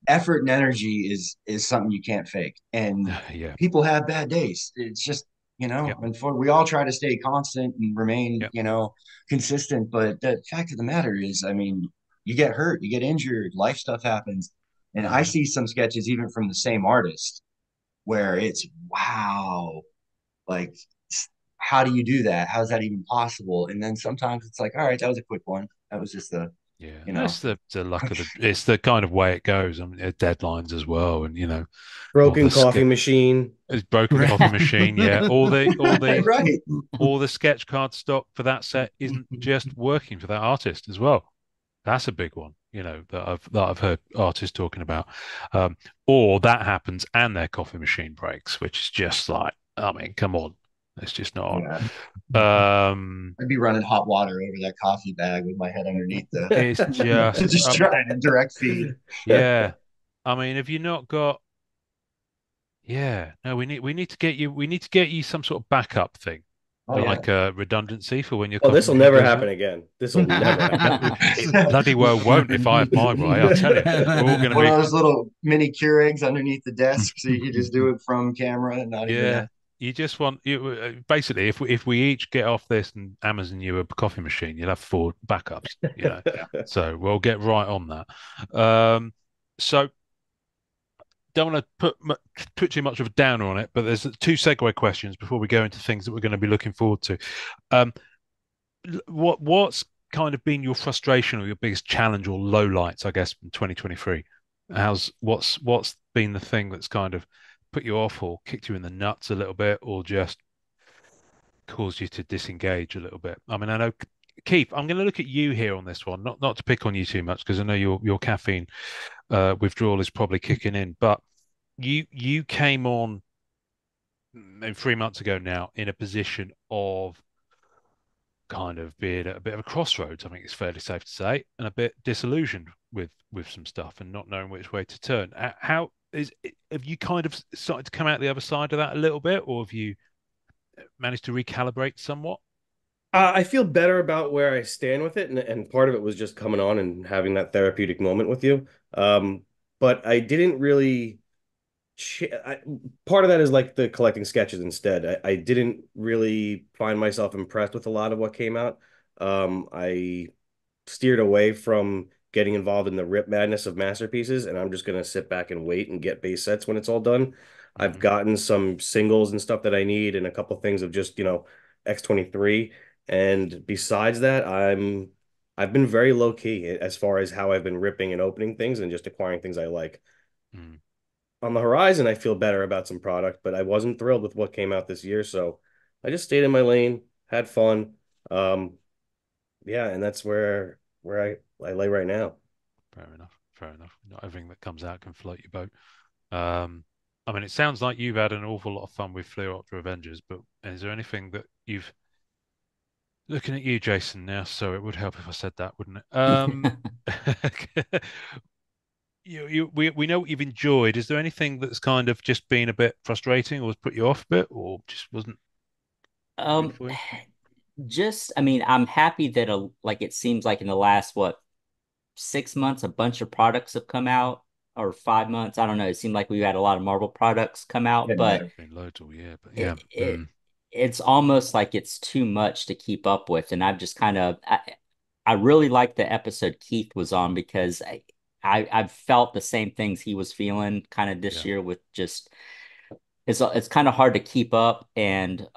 effort and energy is something you can't fake. And Yeah. people have bad days. It's just, Yep. and for we all try to stay constant and remain, Yep. consistent. But the fact of the matter is, I mean, you get hurt, you get injured, life stuff happens. And I Mm. see some sketches even from the same artist where it's wow, like how do you do that? How's that even possible? And then sometimes it's like, all right, that was a quick one. That was just the, Yeah, you know, that's the luck of the. It's the kind of way it goes. I mean, deadlines as well, and all Broken the coffee sketch. machine. It's broken right. coffee machine. Yeah, right. all the sketch card stock for that set isn't just working for that artist as well. That's a big one, that I've heard artists talking about. Um, or that happens and their coffee machine breaks, which is just like, I mean, come on, it's just not Yeah. on. I'd be running hot water over that coffee bag with my head underneath the It's just, just trying to direct feed. yeah. I mean, have you not got? Yeah, no, we need to get you some sort of backup thing Oh for yeah. like a redundancy for when your Oh, coffee this will machine never goes happen out. again. This will never happen. It bloody well won't if I have my way. I'll tell you, we're all going to One of be, those little mini Keurigs underneath the desk, so you can just do it from camera and not even yeah. have. You just want you basically if we each get off this and Amazon you a coffee machine, you'll have four backups. Yeah. So we'll get right on that. So don't want to put too much of a downer on it, but there's two segue questions before we go into things that we're going to be looking forward to. Um, what's kind of been your frustration or your biggest challenge or low lights, I guess, in 2023? What's been the thing that's kind of put you off or kicked you in the nuts a little bit or just caused you to disengage a little bit? I mean, I know Keith, I'm going to look at you here on this one, not to pick on you too much because I know your caffeine withdrawal is probably kicking in, but you came on maybe 3 months ago now in a position of kind of being at a bit of a crossroads. I think it's fairly safe to say, and a bit disillusioned with some stuff and not knowing which way to turn. How is have you kind of started to come out the other side of that a little bit, or have you managed to recalibrate somewhat? I feel better about where I stand with it, and part of it was just coming on and having that therapeutic moment with you. But I didn't really. Part of that is like the collecting sketches instead. I didn't really find myself impressed with a lot of what came out. I steered away from getting involved in the rip madness of masterpieces, and I'm just gonna sit back and wait and get base sets when it's all done. I've Hmm. gotten some singles and stuff that I need, and a couple things of just, X23. And besides that, I've been very low key as far as how I've been ripping and opening things and just acquiring things I like. Mm, On the horizon, I feel better about some product, but I wasn't thrilled with what came out this year, so I just stayed in my lane, had fun. Um, yeah, and that's where I lay right now. fair enough. Fair enough. Not everything that comes out can float your boat. Um, I mean, it sounds like you've had an awful lot of fun with Fleer Avengers, but is there anything that you've looking at you, Jason, now, so it would help if I said that, wouldn't it? We know what you've enjoyed. Is there anything that's kind of just been a bit frustrating or has put you off a bit or just wasn't right Um, for you? just, I mean, I'm happy that like it seems like in the last what 6 months, a bunch of products have come out, or 5 months. I don't know. It seemed like we had a lot of Marvel products come out, Getting but better. Been loads all year, but yeah. it it's almost like it's too much to keep up with. And I've just kind of I really like the episode Keith was on because I've felt the same things he was feeling kind of this Yeah. year with just it's kind of hard to keep up. And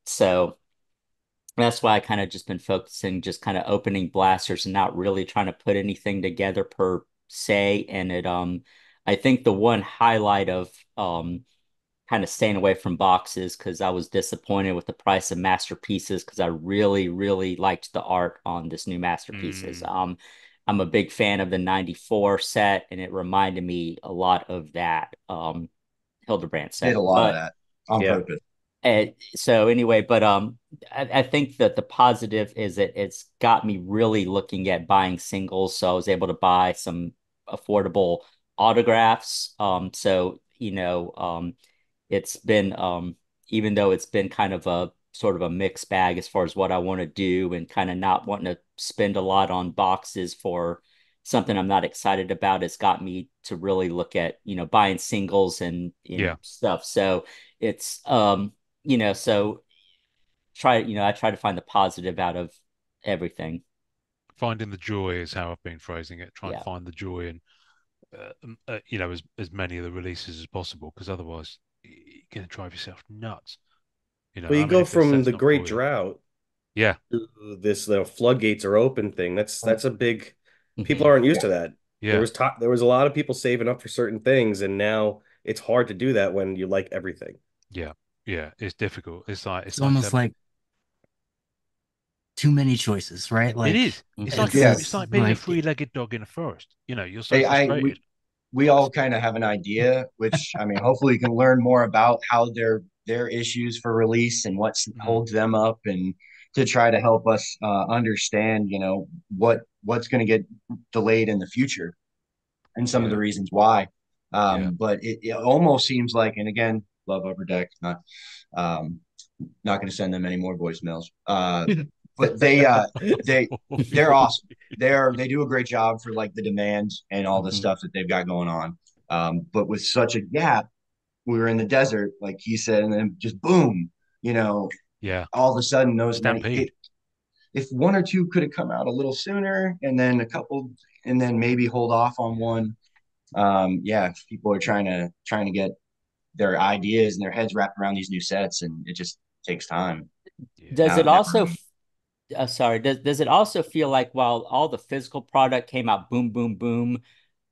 so that's why I kind of just been focusing just kind of opening blasters and not really trying to put anything together per se. And it I think the one highlight of kind of staying away from boxes because I was disappointed with the price of masterpieces because I really, really liked the art on this new masterpieces. Mm, I'm a big fan of the 94 set, and it reminded me a lot of that Hildebrand Did set. a lot of But that on Yeah. purpose. so anyway, but I think that the positive is that it's got me really looking at buying singles. So I was able to buy some affordable autographs. So it's been even though it's been kind of a sort of a mixed bag as far as what I want to do and kind of not wanting to spend a lot on boxes for something I'm not excited about, it's got me to really look at, buying singles and yeah. stuff. So it's so I try to find the positive out of everything. Finding the joy is how I've been phrasing it. Try and Yeah. find the joy in, as many of the releases as possible, because otherwise you're going to drive yourself nuts. Well, you I mean, go if the from set's the not great for you, drought yeah, to this, floodgates are open thing. That's a big. People Hmm. aren't used Yeah. to that. yeah, There was a lot of people saving up for certain things, and now it's hard to do that when you like everything. yeah, yeah. It's difficult. It's It's like almost like too many choices, right? it Like is. Yeah. It's it's like being a like three-legged dog in a forest. You're so Hey, frustrated. we all kind of have an idea, which I mean, hopefully you can learn more about how their issues for release and what Mm, holds them up, and to try to help us understand, what's going to get delayed in the future and some of the yeah, reasons why. yeah. But it almost seems like, and again, love Upper Deck, um, not going to send them any more voicemails. But they they're awesome. They do a great job for like the demands and all the Hmm. stuff that they've got going on. But with such a gap, we were in the desert, like he said, and then just boom, you know, Yeah, all of a sudden those many. stampede. If one or two could have come out a little sooner, and then a couple, and then maybe hold off on Yeah, one. Yeah, people are trying to get their ideas and their heads wrapped around these new sets, and it just takes time. yeah. Does Now, it never also mind. sorry, does it also feel like while all the physical product came out boom, boom, boom,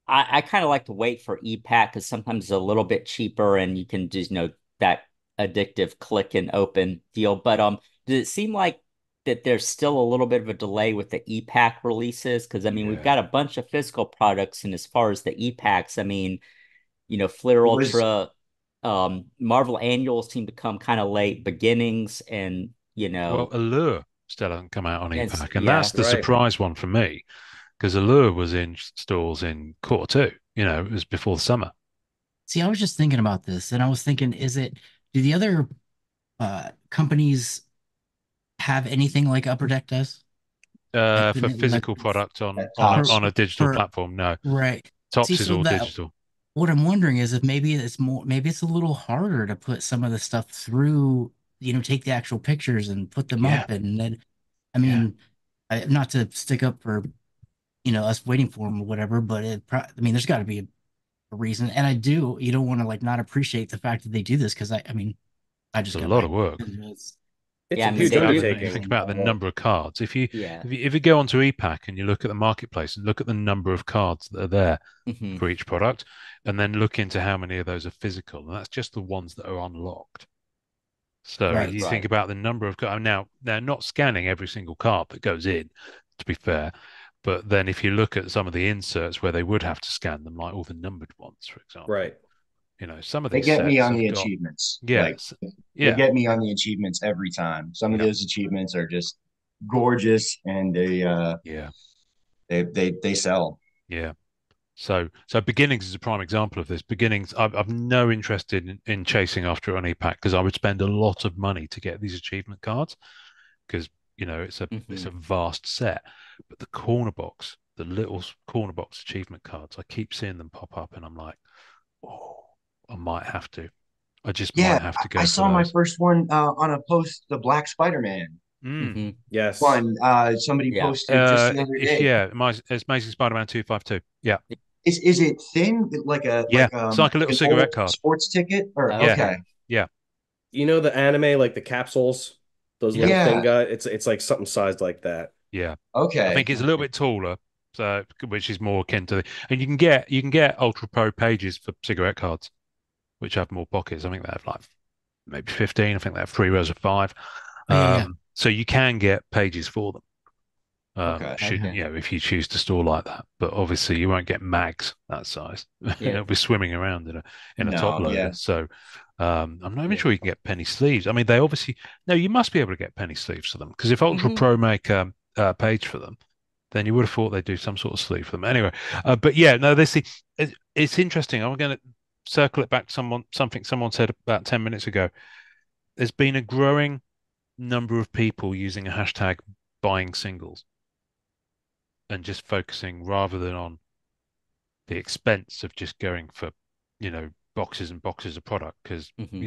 I kind of like to wait for e-pack because sometimes it's a little bit cheaper and you can just that addictive click and open deal. But does it seem like that there's still a little bit of a delay with the e-pack releases because I mean we've Yeah. got a bunch of physical products, and as far as the e-packs, I mean, Fleer It was Ultra, Marvel annuals seem to come kind of late, beginnings, and Well, Allure still hasn't come out on EPAC, and yeah, that's the Right. surprise one for me because Allure was in stores in quarter two. It was before the summer. See, I was just thinking about this, and I was thinking, do the other companies have anything like Upper Deck does? Like For like physical product on at on a, for on Tops. a digital for platform, no. right. See, Tops is so all that digital. what I'm wondering is if maybe it's a little harder to put some of the stuff through, take the actual pictures and put them Yeah, up, and then I yeah. mean, not to stick up for us waiting for them or whatever, but I mean, there's got to be a reason, and you don't want to like not appreciate the fact that they do this because I mean, I It's just a got lot of back. work. It's yeah. a I mean, huge Think they about do. think undertaking. about the number of cards. If you Yeah. if you, if you go onto EPAC and you look at the marketplace and look at the number of cards that are there Hmm. for each product, and then look into how many of those are physical, and that's just the ones that are unlocked. So Right. you think Right. about the number of cards. Now, they're not scanning every single card that goes in, to be fair. But then if you look at some of the inserts where they would have to scan them, like all the numbered ones, for example, Right. some of They these get me sets on have the got, achievements. Like yes, they yeah, get me on the achievements every time. Some of yeah, those achievements are just gorgeous, and yeah, they sell. yeah. So beginnings is a prime example of this. Beginnings, I've no interest in chasing after an e-pack because I would spend a lot of money to get these achievement cards because it's a Hmm. vast set. But the corner box, the little corner box achievement cards, I keep seeing them pop up, and I'm like, oh, I might have to. I just Yeah, might have to I go for saw my those. first one on a post, the Black Spider-Man Mm. Hmm. Yes. one. Somebody Yeah. posted just the other day. It's Amazing Spider-Man 252. Yeah, Is it thin, like a yeah. It's like a little an cigarette old card. sports ticket? Or Yeah, Okay. okay, yeah, You know the anime, like the capsules, those yeah, little thin yeah, guy. It's like something sized like that. yeah. I okay, think it's a little bit taller, so which is more akin to and you can get Ultra Pro pages for cigarette cards, which have more pockets. I think they have like maybe 15. I think they have 3 rows of five. Oh yeah, yeah. So you can get pages for them. okay. Should Okay. if you choose to store like that, but obviously you won't get mags that size. Yeah. It'll be swimming around in a top No, loader. yeah, So I'm not even Yeah. sure you can get penny sleeves. I mean, they obviously no, you must be able to get penny sleeves for them because if Ultra Hmm. Pro make a page for them, then you would have thought they'd do some sort of sleeve for them. Anyway, but yeah, no, it's interesting. I'm going to circle it back to something someone said about 10 minutes ago. There's been a growing number of people using a hashtag buying singles and just focusing rather than on the expense of just going for, boxes and boxes of product because, Hmm.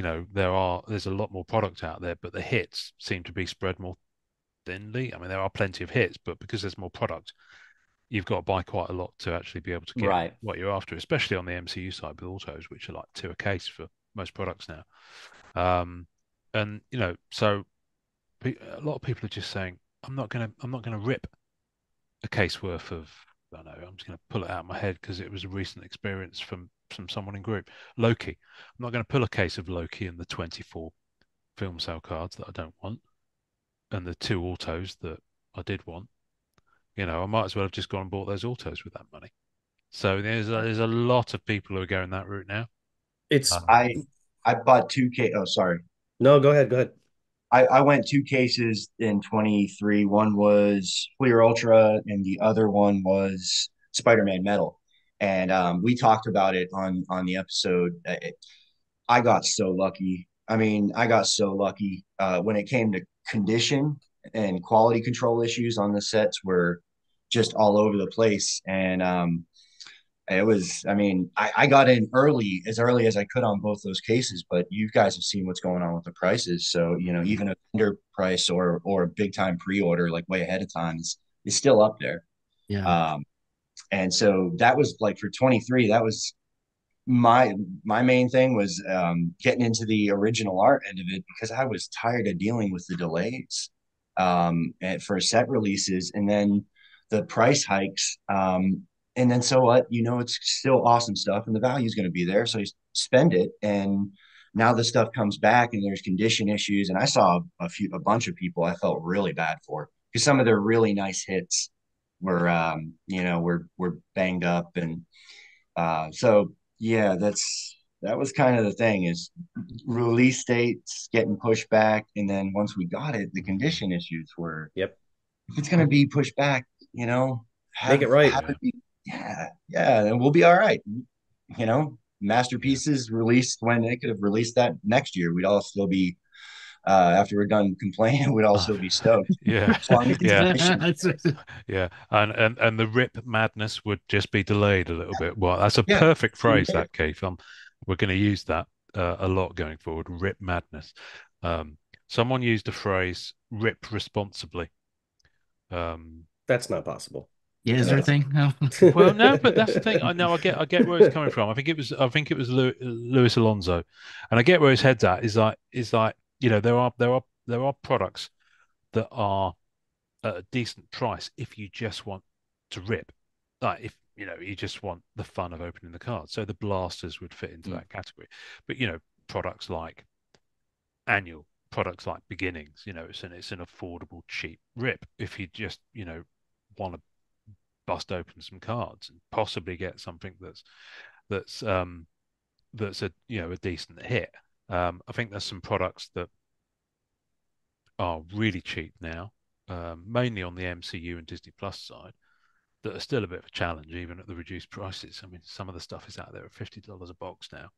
there's a lot more product out there, but the hits seem to be spread more thinly. I mean, there are plenty of hits, but because there's more product, you've got to buy quite a lot to actually be able to get Right. what you're after, especially on the MCU side with autos, which are like two a case for most products now. Um, and so a lot of people are just saying, I'm not gonna rip a case worth of. I don't know. I'm just going to pull it out of my head because it was a recent experience from someone in group. Loki. I'm not going to pull a case of Loki and the 24 film sale cards that I don't want, and the two autos that I did want. I might as well have just gone and bought those autos with that money. So there's a lot of people who are going that route now. It's Um, I bought two case. Oh, sorry. no, go ahead, go ahead. I went two cases in 23. One was Fleer Ultra, and the other one was Spider-Man Metal. And we talked about it on the episode. I got so lucky. I mean, I got so lucky when it came to condition and quality control issues on the sets were just all over the place. And it was, I mean, I got in early as I could on both those cases, but you guys have seen what's going on with the prices. So, mm, even a vendor price or a big time pre-order, like way ahead of time is still up there. Yeah. Um, and so that was like for 23, that was my main thing was getting into the original art end of it because I was tired of dealing with the delays and for set releases and then the price hikes. And then so what? It's still awesome stuff and the value is going to be there. So you spend it and now the stuff comes back and there's condition issues. And I saw a bunch of people I felt really bad for because some of their really nice hits were, were banged up. And so, yeah, that was kind of the thing is release dates getting pushed back. And then once we got it, the condition issues were, Yep. if it's going to be pushed back, Make have, it right. have Yeah. it be, yeah, and we'll be all right. Yeah. Masterpieces released when they could have released that next year. We'd all still be, after we're done complaining, we'd all Oh, still be stoked yeah. as long as the Yeah. condition. Yeah. And the rip madness would just be delayed a little bit. Well, that's a Yeah, perfect even phrase, better. that, Keith. We're going to use that a lot going forward. Rip madness. Um, Someone used the phrase "rip responsibly." Um, That's not possible. Yeah, is there a No, thing? No. well, no, but that's the thing. I know. I get where it's coming from. I think it was Luis Alonso, and I get where his head's at. Is like there are products that are at a decent price if you just want to rip. Like if you just want the fun of opening the card. So the blasters would fit into Mm. that category. But products like annual, products like beginnings, it's an affordable, cheap rip. If you just, want to bust open some cards and possibly get something that's that's a decent hit. I think there's some products that are really cheap now, mainly on the MCU and Disney Plus side, that are still a bit of a challenge, even at the reduced prices. I mean, some of the stuff is out there at $50 a box now.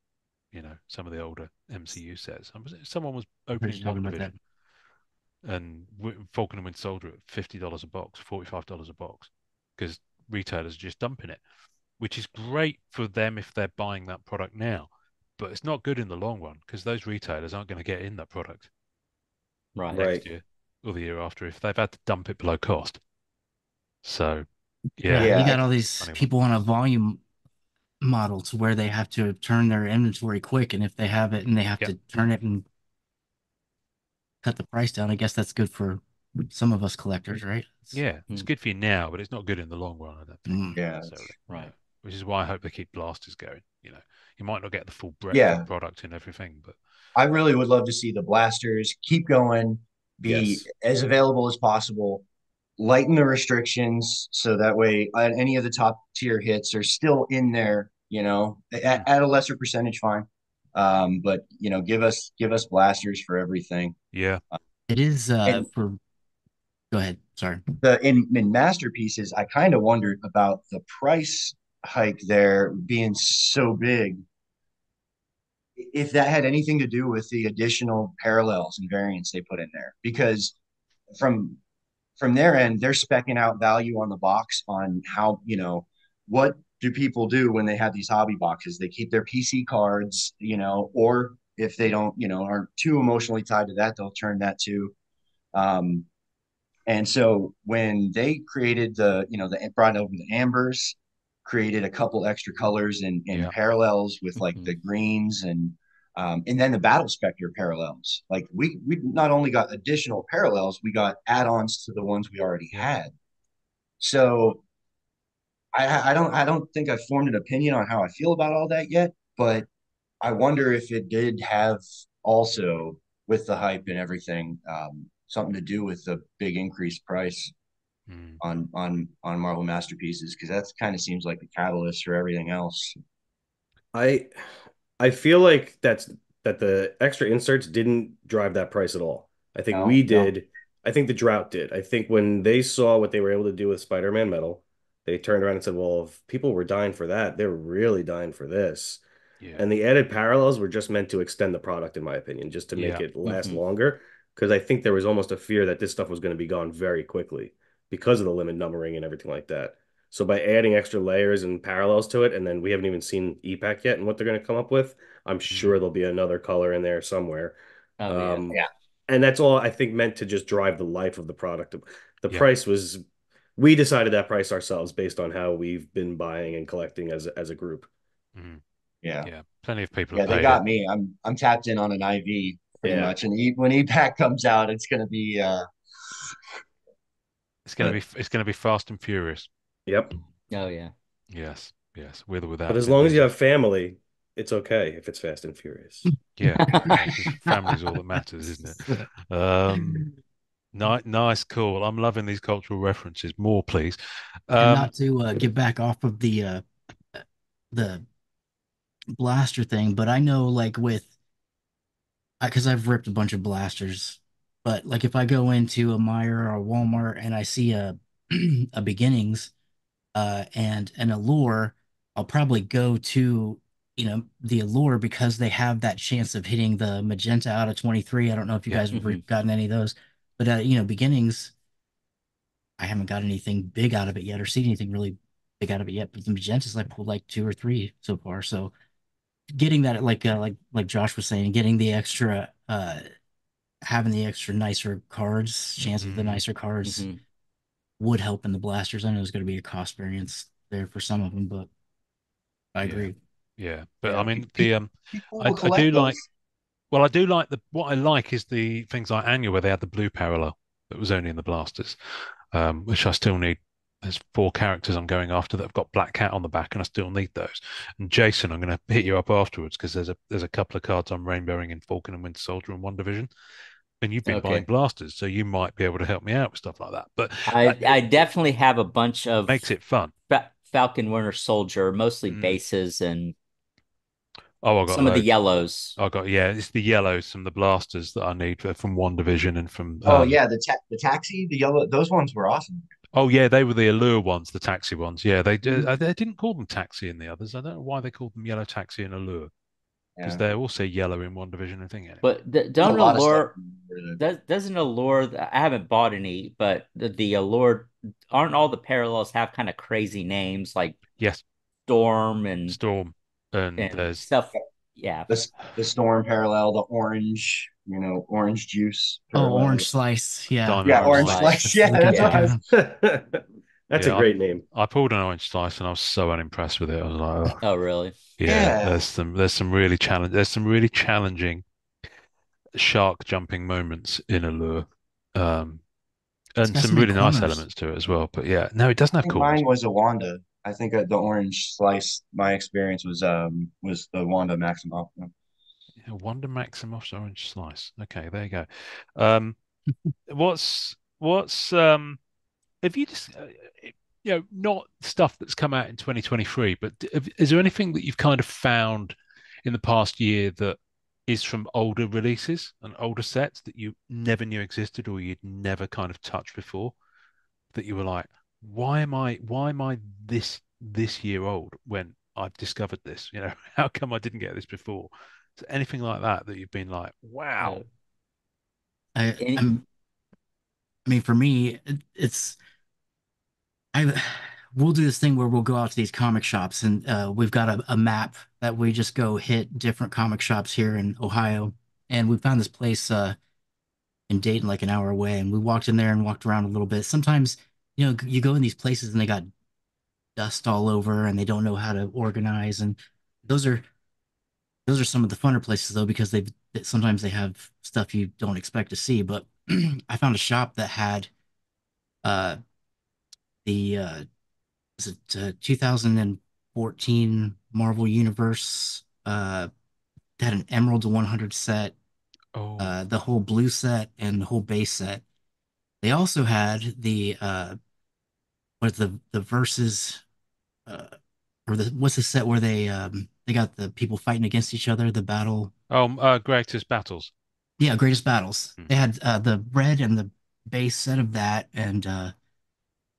Some of the older MCU sets. Someone was We're just opening talking about that. WandaVision and Falcon and Winter Soldier at $50 a box, $45 a box, because retailers are just dumping it, which is great for them if they're buying that product now. But it's not good in the long run because those retailers aren't going to get in that product Right. Right. next year or the year after if they've had to dump it below cost. So, yeah, Yeah, you yeah, got all these funny one. people on a volume model to where they have to turn their inventory quick, and if they have it and they have Yeah, to turn it and cut the price down, I guess that's good for some of us collectors, right? yeah, it's Mm. good for you now, but it's not good in the long run, I don't think, Mm. yeah, necessarily. Right. Which is why I hope they keep blasters going. You might not get the full breadth of yeah. product and everything, but I really would love to see the blasters keep going, be Yes. as available as possible, lighten the restrictions so that way any of the top tier hits are still in there, mm, at a lesser percentage, fine. But give us blasters for everything. yeah, It is And for go ahead. Sorry. in masterpieces, I kind of wondered about the price hike there being so big, if that had anything to do with the additional parallels and variants they put in there. Because from from their end, they're specking out value on the box on how, what do people do when they have these hobby boxes? They keep their PC cards, or if they don't, aren't too emotionally tied to that, they'll turn that to. Um, and so when they created the brought over the ambers, created a couple extra colors and yeah, parallels with like Hmm. the greens and then the battle specter parallels. Like we not only got additional parallels, we got add-ons to the ones we already yeah. had. So I don't think I've formed an opinion on how I feel about all that yet, but I wonder if it did have also with the hype and everything something to do with the big increased price Mm, on Marvel masterpieces because that kind of seems like the catalyst for everything else. I I feel like that the extra inserts didn't drive that price at all. I think No, we no, did. I think the drought did. I think when they saw what they were able to do with Spider-Man Metal, they turned around and said, "Well, if people were dying for that, they're really dying for this." yeah, And the added parallels were just meant to extend the product, in my opinion, just to make yeah, it last Hmm. longer. Because I think there was almost a fear that this stuff was going to be gone very quickly because of the limit numbering and everything like that. So by adding extra layers and parallels to it, and then we haven't even seen EPAC yet and what they're going to come up with, I'm mm, sure there'll be another color in there somewhere. Oh yeah. Um, yeah, and that's all I think meant to just drive the life of the product. The yeah, price was, we decided that price ourselves based on how we've been buying and collecting as a group. mm, yeah, yeah. Plenty of people have yeah. They paid it. got me. I'm tapped in on an IV pretty Yeah. much, and when EPAC comes out, it's gonna be. It's going to But be it's going to be fast and furious. Yep. Oh yeah. Yes, yes, with or But without as Vin long as you Diesel. have family, it's okay if it's Fast and Furious. Yeah, because family's all that matters, isn't it? Nice, cool. I'm loving these cultural references. More, please. And Um, not to get back off of the blaster thing, but I know like with because I've ripped a bunch of blasters, but like if I go into a Meijer or a Walmart and I see a a beginnings and an allure, I'll probably go to the allure because they have that chance of hitting the magenta out of 23. I don't know if you yeah, guys have Hmm. gotten any of those, but beginnings, I haven't got anything big out of it yet or seen anything really big out of it yet. But the magentas I pulled like two or three so far. So getting that like Josh was saying, getting the extra having the extra nicer cards, chance of the mm, nicer cards Hmm. would help in the blasters. I know there's going to be a cost variance there for some of them, but I yeah, agree. yeah. But I Yeah, mean, people will I do collect like. those. Well, I do like the what I like is the things like Annual where they had the blue parallel that was only in the blasters, which I still need. There's four characters I'm going after that have got Black Cat on the back, and I still need those. And Jason, I'm going to hit you up afterwards because there's a couple of cards I'm rainbowing in Falcon and Winter Soldier and One Division, and you've been buying Okay. blasters, so you might be able to help me out with stuff like that. But I definitely have a bunch it of makes it fun. Falcon Winter Soldier, mostly Mm. bases and Oh, I got some of the loads. yellows. I got yeah, it's the yellows from the blasters that I need from One Division and from Oh yeah, the taxi, the yellow, those ones were awesome. oh yeah, they were the allure ones, the taxi ones. Yeah, Mhm. they didn't call them taxi in the others. I don't know why they called them yellow taxi and allure because Yeah, they're also yellow in One Division and thing anyway. But there's a don't lot of stuff. allure doesn't allure. I haven't bought any, but the allure aren't all the parallels have kind of crazy names like Yes, Storm Storm and and there's stuff. Yeah. The storm parallel, the orange, orange juice Oh, Orange parallel. Slice. Yeah, Diamond Yeah, Orange orange Slice. slice. Slice. Yeah, that's the guy I'm that's what I Yeah. thinking was. of. That's a Yeah, great name. I pulled an orange slice and I was so unimpressed with it. I was like, oh, Oh, really? yeah, Yeah, there's some really challenging shark jumping moments in allure. Um, It's and got some some big really nice corners. elements to it as well. But yeah, no, it doesn't I have think corners. mine was a Wanda. I think the orange slice. My experience was the Wanda Maximoff one. Yeah, Wonder Maximoff's orange slice. Okay, there you go. Um, what's have you just not stuff that's come out in 2023, but is there anything that you've kind of found in the past year that is from older releases and older sets that you never knew existed or you'd never kind of touched before that you were like, why am I this year old when I've discovered this? You know, how come I didn't get this before? So anything like that that you've been like, wow. Uh, I any, I'm I mean for me it's I we'll do this thing where we'll go out to these comic shops and we've got a map that we just go hit different comic shops here in Ohio, and we found this place in Dayton like an hour away, and we walked in there and walked around a little bit. Sometimes you go in these places and they got dust all over and they don't know how to organize, and those are those are some of the funner places though because sometimes they have stuff you don't expect to see. But I found a shop that had uh the is it 2014 Marvel Universe that had an Emerald to 100 set, Oh, the whole blue set and the whole base set. They also had the what the verses uh or the what's the set where they got the people fighting against each other, the battle. Greatest battles. Yeah, greatest battles. They Hmm. had the red and the base set of that, and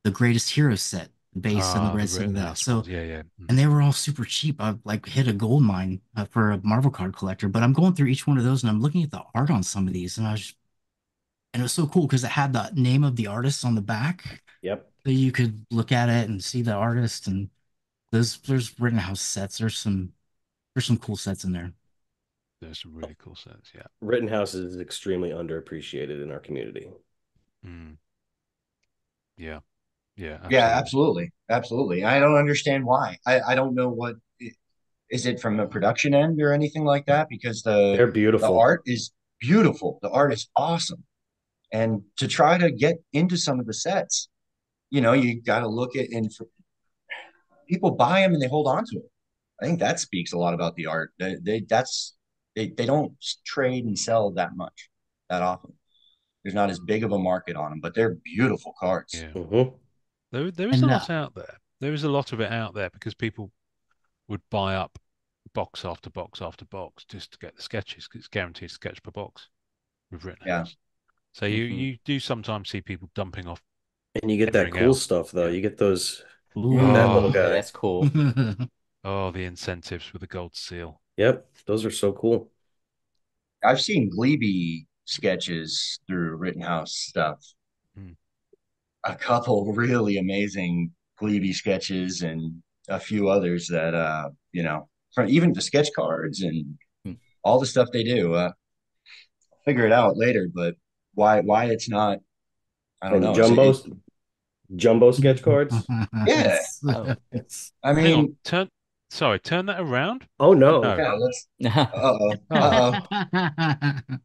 the greatest heroes set, the base and the Ah, the red set of that. Rittenhouse So, ones. Yeah, yeah. and Mm. they were all super cheap. I like hit a gold mine for a Marvel card collector, but I'm going through each one of those and I'm looking at the art on some of these, and it was so cool because it had the name of the artist on the back, Yep. so you could look at it and see the artist. And there's Rittenhouse sets. There's some cool sets in there. There's some really cool sets. Yeah. Rittenhouse is extremely underappreciated in our community. Mm. Yeah. Yeah, Yeah, absolutely. absolutely, absolutely. I don't understand why. I don't know is it from the production end or anything like that because They're the beautiful. art is beautiful. The art is awesome. And to try to get into some of the sets, you got to look at and people buy them and they hold on to them. I think that speaks a lot about the art. They don't trade and sell that much that often. There's not as big of a market on them, but they're beautiful cards. Yeah. Hmm. There is a And lot out there. There is a lot of it out there because people would buy up box after box after box just to get the sketches because it's guaranteed sketch per box with Yeah. Rittenhouse. So Hmm. you do sometimes see people dumping off And you get that everything cool else. stuff though. Yeah. You get those. You get that little ooh. Oh, guy. that's cool. Oh, the incentives with the gold seal. Yep, those are so cool. I've seen Glebe sketches through Rittenhouse stuff. Hmm. A couple really amazing Glebe sketches and a few others that from even the sketch cards and Hmm. all the stuff they do. Figure it out later, but why it's not, I don't From know. jumbo sketch cards. Yeah. Oh. I Hang on, mean, turn that around. Oh no. No. yeah, let's uh-oh. Oh. Uh-oh.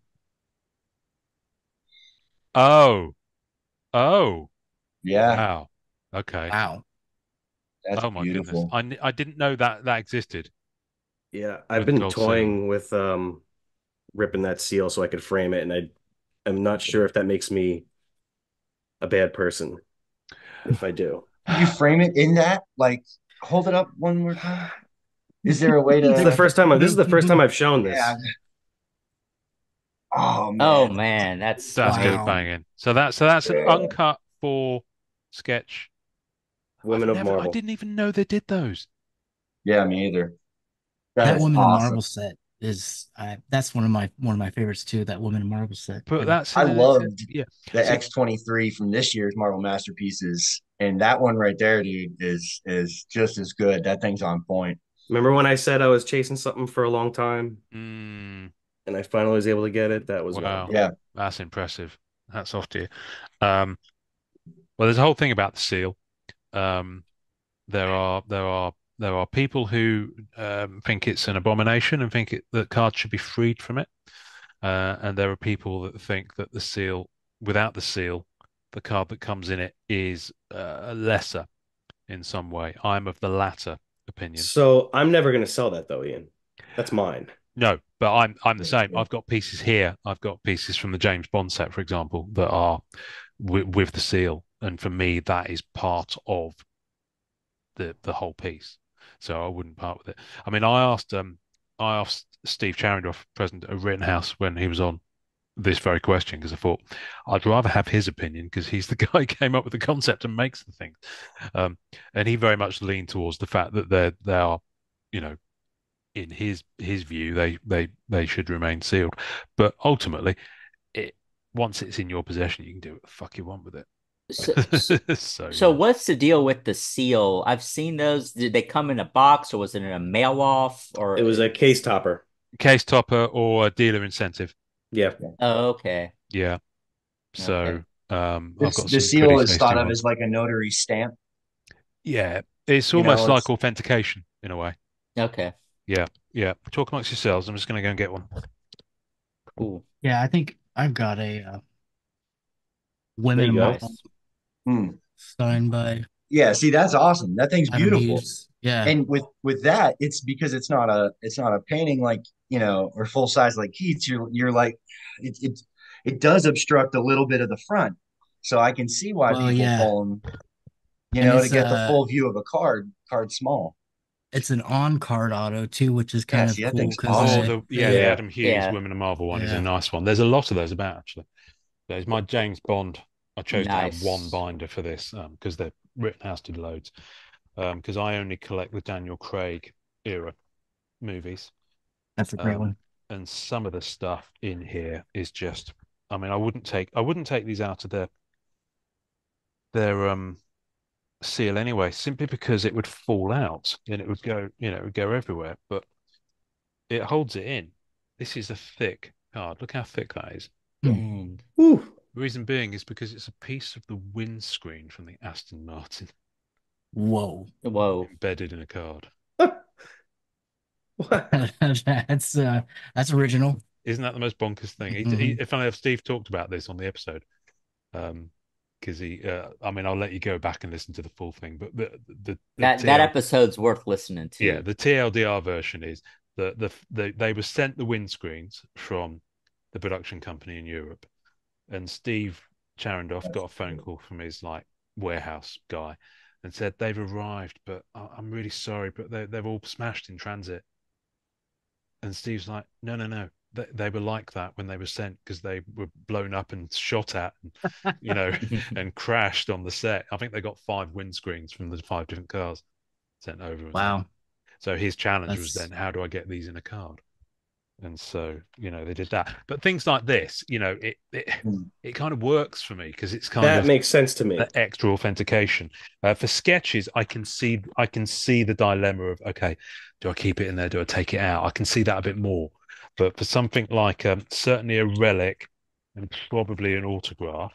Oh. Oh. Yeah, Wow. Okay. Wow. that's Oh my goodness. beautiful. I didn't know that existed Yeah, I've with the been gold seal. toying with ripping that seal so I could frame it, and I'm not sure if that makes me a bad person if I do. Could you frame it in that? Like, hold it up one more time. Is there a way It's the to? first time this is the first time I've shown Yeah. this. Oh Oh man, man, that's That's nice. good Wow. banging. So that's an uncut for sketch. Women of I Marble. didn't even know they did those. yeah, me either. That That is Woman in awesome. Marble set is that's one of my favorites too. That Woman in Marble set. But And that's I loved yeah. the See, X-23 from this year's Marvel Masterpieces, and that one right there, dude, is just as good. That thing's on point. Remember when I said I was chasing something for a long time mm, and I finally was able to get it? That was one of wow, them. Yeah, that's impressive. That's off to you. Um, well, there's a whole thing about the seal. Um, there are people who think it's an abomination and think that cards should be freed from it. And there are people that think that without the seal, the card that comes in it is lesser in some way. I'm of the latter opinion. So I'm never going to sell that though, Ian. That's mine. No, but I'm the same. I've got pieces here. I've got pieces from the James Bond set, for example, that are with the seal, and for me, that is part of the whole piece. So I wouldn't part with it. I mean, I asked Steve Charendorf, president of Rittenhouse, when he was on this very question because I thought I'd rather have his opinion because he's the guy who came up with the concept and makes the thing. And he very much leaned towards the fact that they are, you know, in his view, they should remain sealed. But ultimately, it once it's in your possession, you can do what the fuck you want with So, so, it. So so yeah. what's the deal with the seal? I've seen those. Did they come in a box or was it in a mail off It or was a case topper. Case topper or a dealer incentive. Yeah. oh, okay. Yeah. Okay. So I've this got the some pretty seal is tasty thought of ones. as like a notary stamp. Yeah, it's You almost know, like it's authentication in a way. Okay. Yeah, yeah. Talk amongst yourselves. I'm just going to go and get one. Cool. yeah, I think I've got a There Women you in go. Marble Nice. hmm. signed by Yeah. See, that's awesome. That thing's Adam beautiful. Hughes. Yeah. And with that, it's because it's not a painting like or full size like Keats. You're like it does obstruct a little bit of the front, so I can see why Well, people yeah. pull them. And To it's get the full view of a card small. it's an on-card auto too, which is Yeah, kind see of that cool thing's because Oh, awesome. the Yeah. Adam Hughes Yeah. Women of Marvel one is a yeah. nice one. There's a lot of those about actually. There's my James Bond. I chose to have one Nice. binder for this because the Rittenhouse did loads. Because I only collect the Daniel Craig era movies. That's a great Um, one. and some of the stuff in here is just. I mean, I wouldn't take these out of their seal anyway, simply because it would fall out and it would go, it would go everywhere. But it holds it in. This is a thick card. Look how thick that is. Hmm. Dang. Whew. The reason being is because it's a piece of the windscreen from the Aston Martin Whoa. Whoa. embedded in a card. What? That's original. Isn't that the most bonkers thing? Hmm. If only if Steve talked about this on the episode. Um, because I mean, I'll let you go back and listen to the full thing, but the That TL, episode's worth listening yeah, to. the TLDR version is they were sent the windscreens from the production company in Europe, and Steve Charandoff got a phone call from his like warehouse guy and said they've arrived, but I'm really sorry, but they're all smashed in transit. And Steve's like, no, no, no. They were like that when they were sent because they were blown up and shot at, and, you know, and crashed on the set. I think they got 5 windscreens from the 5 different cars sent over and things. Wow. So his challenge was then, That's how do I get these in a card? And so, they did that. But things like this, it kind of works for me because it's kind That of makes sense to me. that extra authentication. For sketches, I can see the dilemma of, okay, do I keep it in there? Do I take it out? I can see that a bit more. But for something like certainly a relic and probably an autograph,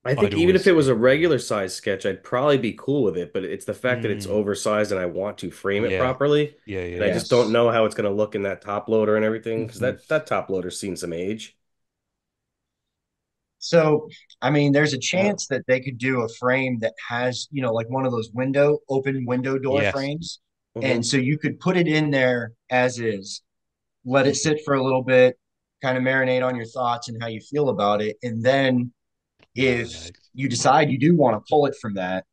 I I'd think even if always it was a regular size sketch, I'd probably be cool with it, but it's the fact that it's mm, oversized and I want to frame it yeah, properly, yeah, yeah, and I yeah. just don't Yes. know how it's going to look in that top loader and everything, because Hmm. that top loader's seen some age. So, I mean, there's a chance that they could do a frame that has, like one of those open window door Yes. frames. And Hmm. so you could put it in there as is, let it sit for a little bit, kind of marinate on your thoughts and how you feel about it. And then if Marinade. you decide you do want to pull it from that,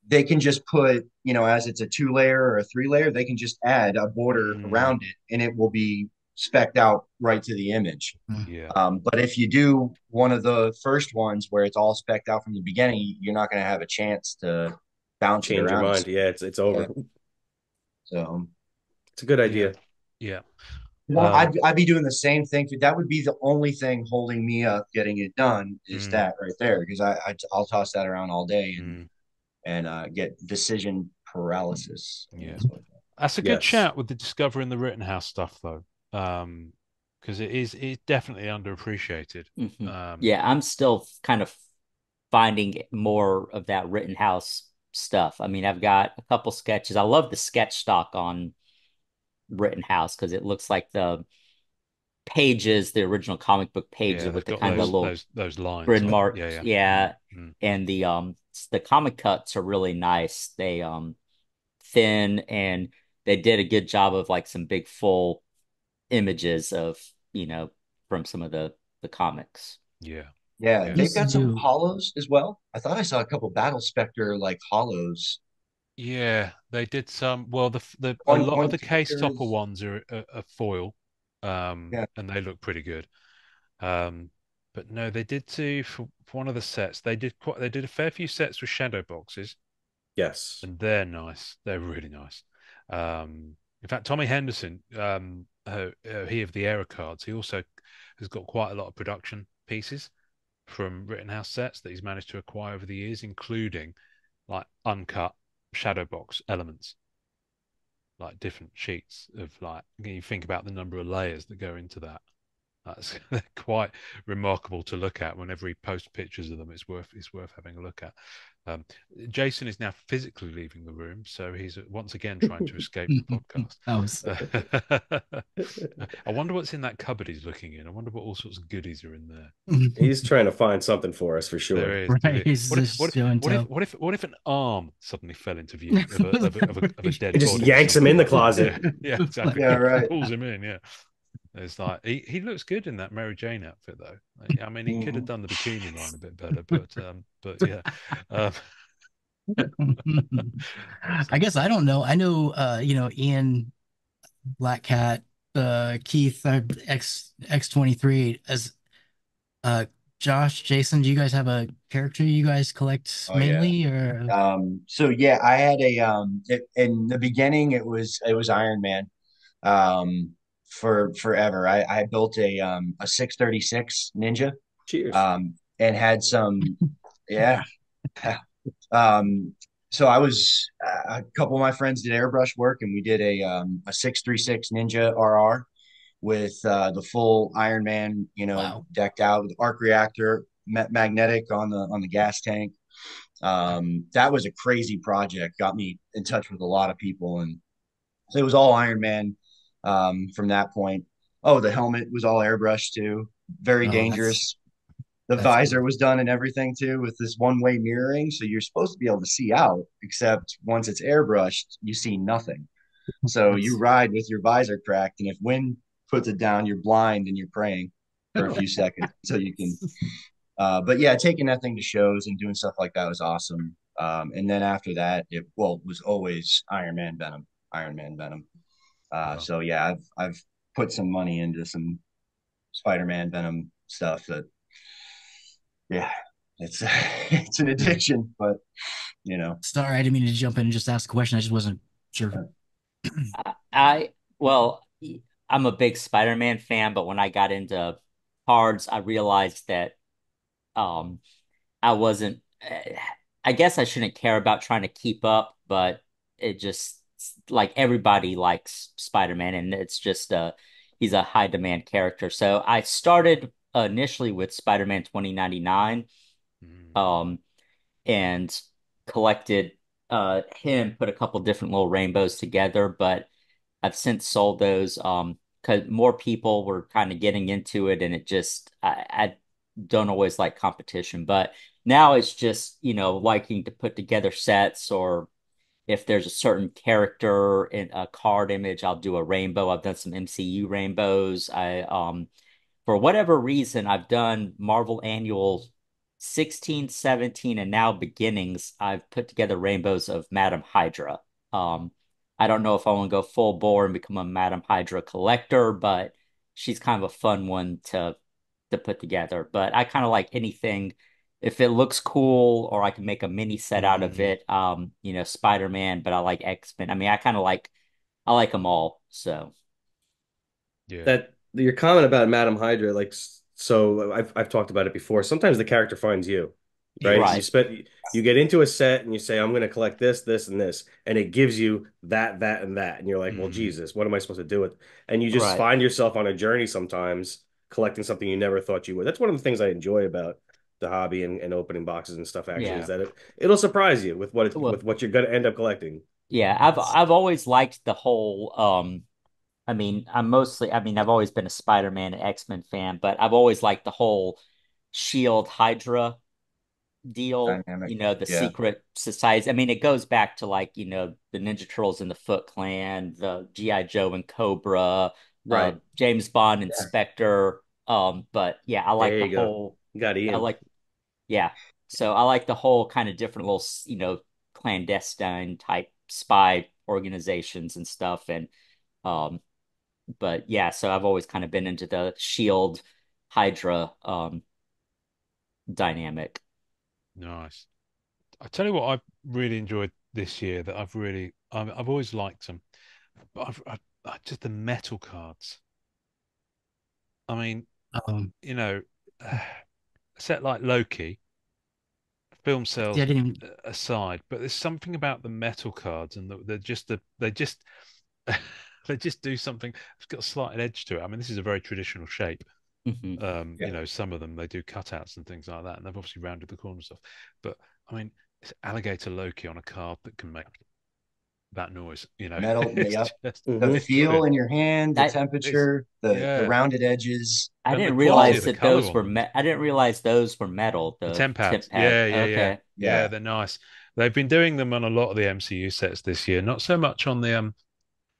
they can just put, as it's a 2 layer or a 3 layer, they can just add a border Mm, around it and it will be specked out right to the image. yeah. But if you do one of the first ones where it's all specked out from the beginning, you're not going to have a chance to bounce it Change your around. mind. Yeah, it's Yeah. over. So It's a good Yeah. idea. Yeah. I'd, I'd be doing the same thing. That would be the only thing holding me up getting it done is Mm, that right there, because I'll toss that around all day mm, and get decision paralysis. I mean, yeah. that's what That's a good Yes. chat with the Discover in the Rittenhouse stuff, though, because it's definitely underappreciated. Mhm. Um, Yeah, I'm still kind of finding more of that Rittenhouse stuff. I mean, I've got a couple sketches. I love the sketch stock on Rittenhouse because it looks like the pages, the original comic book yeah, pages they've with the got kind of the Hmm. little those lines grid on. Yeah, marks. yeah. Mm, Yeah. mm, And the comic cuts are really nice. They thin and they did a good job of like some big full images of, you know, from some of the comics. yeah, yeah, yeah, they've used to got some do. hollows as well. I thought I saw a couple Battle Spectre like hollows. yeah. They did some. Well, the a One lot one of of the the case topper characters, ones are foil, yeah, and they look pretty good. Um, but no, they did too for one of the sets. They did a fair few sets with shadow boxes, Yes. and they're nice. They're really nice. In fact, Tommy Henderson, he of the Era cards, he also has got quite a lot of production pieces from Rittenhouse sets that he's managed to acquire over the years, including like uncut shadow box elements, like different sheets of like you think about the number of layers that go into that. That's quite remarkable to look at. Whenever he posts pictures of them, it's worth having a look at. Um, Jason is now physically leaving the room, so he's once again trying to escape the podcast. That was I wonder what's in that cupboard he's looking in. I wonder what all sorts of goodies are in there. He's trying to find something for us for There sure. is. right. He's just doing tell. What if an arm suddenly fell into view of a It dead just body yanks him in the somewhere? Yeah, closet. yeah, exactly. yeah, right. Pulls him in. Yeah. It's like he looks good in that Mary Jane outfit though. I mean, he could have Mhm. done the bikini line a bit better, but yeah. Um, I so guess I don't know. I know, Ian, Black Cat, Keith, X23 as uh Josh, Jason. Do you guys have a character you guys collect Oh yeah. mainly, or So yeah, I had in the beginning it was Iron Man. For forever. I built a 636 Ninja Cheers. and had some yeah. Um, so a couple of my friends did airbrush work and we did a 636 Ninja RR with the full Iron Man, wow? decked out with arc reactor, magnetic on the gas tank. That was a crazy project. Got me in touch with a lot of people, and so it was all Iron Man from that point. Oh, the helmet was all airbrushed too. Very Oh, that's dangerous. The That's cool. visor was done and everything too with this one-way mirroring. So you're supposed to be able to see out, except once it's airbrushed, you see nothing. So you That's ride with your visor cracked, and if wind puts it down, you're blind and you're praying for a few seconds so you can. But yeah, taking that thing to shows and doing stuff like that was awesome. And then after that, it was always Iron Man Venom, Iron Man Venom. Well, So yeah, I've put some money into some Spider Man Venom stuff that yeah, it's it's an addiction, but you know, sorry, I didn't mean to jump in and just ask a question. I just wasn't sure. I well, I'm a big Spider-Man fan, but when I got into cards, I realized that um I wasn't I guess I shouldn't care about trying to keep up, but it just like everybody likes Spider-Man and it's just he's a high demand character. So I started initially with Spider-Man 2099 mm, um and collected him, put a couple different little rainbows together, but I've since sold those because more people were kind of getting into it and it just I don't always like competition, but now it's just, liking to put together sets or if there's a certain character in a card image, I'll do a rainbow. I've done some MCU rainbows. I For whatever reason, I've done Marvel Annual 16, 17, and now Beginnings. I've put together rainbows of Madam Hydra. Um, I don't know if I want to go full bore and become a Madam Hydra collector, but she's kind of a fun one to put together. But I kind of like anything if it looks cool or I can make a mini set out of mm, it. Spider-Man, but I like X-Men. I mean, I like them all. So yeah. That your comment about Madam Hydra, like, so I've talked about it before. Sometimes the character finds you, right? Yes. You right. spend you get into a set and you say, I'm going to collect this, this, and this, and it gives you that, and that, and you're like, well, Mm, Jesus, what am I supposed to do with? And you just Right. find yourself on a journey sometimes collecting something you never thought you would. That's one of the things I enjoy about the hobby and opening boxes and stuff. Actually, is Yeah. that it'll surprise you with Well, what you're going to end up collecting. yeah, I've always liked the whole I've always been a Spider-Man and X-Men fan, but I've always liked the whole Shield Hydra deal, dynamic. the Yeah, secret societies. I mean, it goes back to like, the Ninja Turtles and the Foot Clan, the G.I. Joe and Cobra, Right. James Bond and yeah. Spectre. But yeah, There you go. You got I Ian. like yeah. So I like the whole kind of different little, clandestine type spy organizations and stuff. And um, but yeah, so I've always kind of been into the Shield Hydra dynamic. nice. I tell you what, I've really enjoyed this year. That I've always liked them, but just the metal cards. I mean, Um, you know, a set like Loki, film see, I sales didn't even, aside, but there's something about the metal cards and they just they just do something. It's got a slight edge to it. I mean, this is a very traditional shape. Hmm. Yeah. Some of them they do cutouts and things like that, and they've obviously rounded the corner and stuff. But I mean, it's alligator Loki on a card that can make that noise. Metal. It's Yep. just The Hmm. it's feel brilliant. in your hand, the I It's temperature, the yeah, rounded edges. I and the didn't quality of realize the that color those on were them. I didn't realize those were metal, The the temp tip pads, pad. yeah, Okay. yeah. Yeah. They're nice. They've been doing them on a lot of the MCU sets this year. Not so much on the